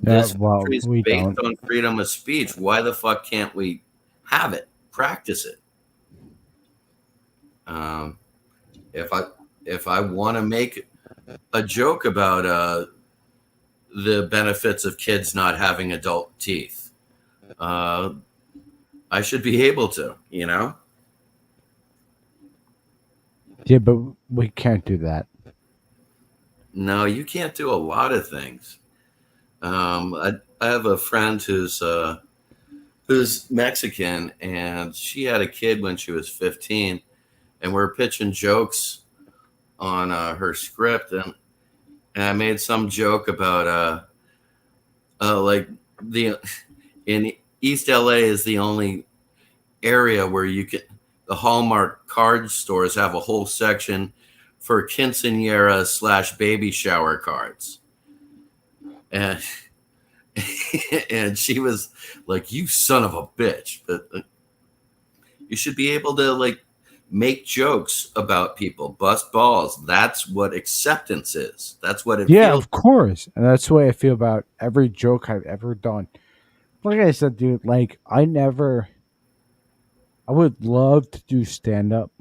This country is based on freedom of speech. Why the fuck can't we have it? Practice it. If I want to make a joke about the benefits of kids not having adult teeth, I should be able to, you know? Yeah, but we can't do that. No, you can't do a lot of things. I have a friend who's Mexican, and she had a kid when she was 15, and we're pitching jokes on her script, and I made some joke about like in East LA is the only area where the Hallmark card stores have a whole section for quinceañera / baby shower cards. And she was like, "You son of a bitch." But you should be able to like make jokes about people, bust balls. That's what acceptance is. That's what it feels. Of course. And that's the way I feel about every joke I've ever done. like I said, dude, like I would love to do stand up,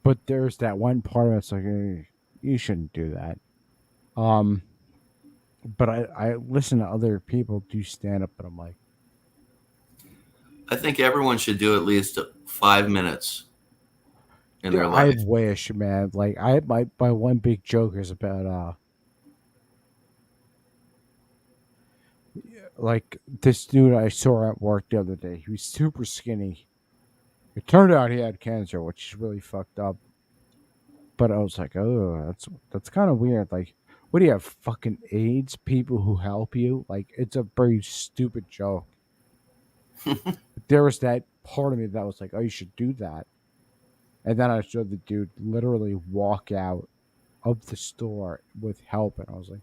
but there's that one part of it's like, you shouldn't do that. Um, but I listen to other people do stand up, and I'm like, I think everyone should do at least 5 minutes in dude, their I life. wish, man. Like my one big joke is about like this dude I saw at work the other day. He was super skinny. It turned out he had cancer, which is really fucked up. But I was like, oh, that's kind of weird. Like, what do you have? Fucking AIDS? People who help you? Like, it's a very stupid joke. There was that part of me that was like, oh, you should do that. And then I saw the dude literally walk out of the store with help, and I was like,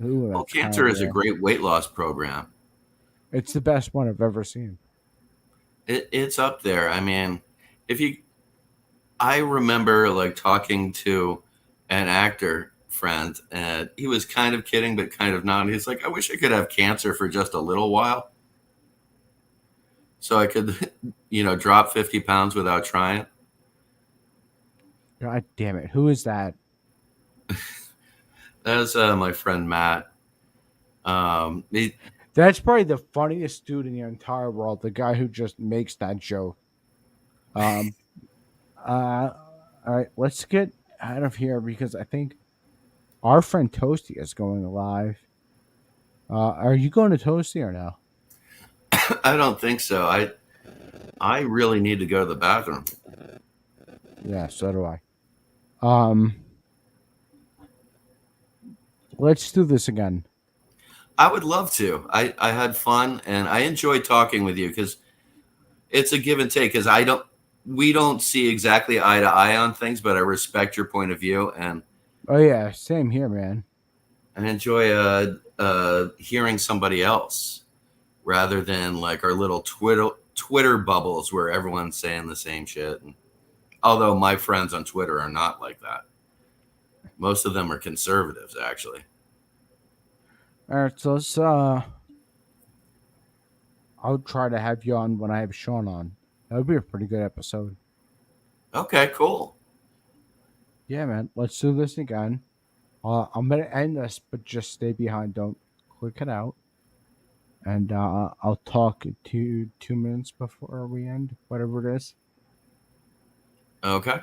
ooh, Well, that's kind of cancer is a weird. great weight loss program. It's the best one I've ever seen. It's up there. I mean, if you, I remember like talking to an actor friend, and he was kind of kidding, but kind of not. He's like, I wish I could have cancer for just a little while, so I could, drop 50 pounds without trying. God damn it. Who is that? That's my friend Matt. He, That's probably the funniest dude in the entire world. The guy who just makes that joke. Um, all right, let's get out of here because I think our friend Toasty is going live. Are you going to Toasty or no? I don't think so. I really need to go to the bathroom. Yeah, so do I. Um, let's do this again. I would love to. I had fun and I enjoyed talking with you because it's a give and take. Because we don't see exactly eye to eye on things, but I respect your point of view and Oh yeah, same here, man. I enjoy hearing somebody else rather than like our little Twitter bubbles where everyone's saying the same shit. And, although my friends on Twitter are not like that, most of them are conservatives actually. All right, so let's. I'll try to have you on when I have Sean on. That would be a pretty good episode. Okay, cool. Yeah, man. Let's do this again. I'm gonna end this, but just stay behind. Don't click it out. And I'll talk to you 2 minutes before we end, whatever it is. Okay.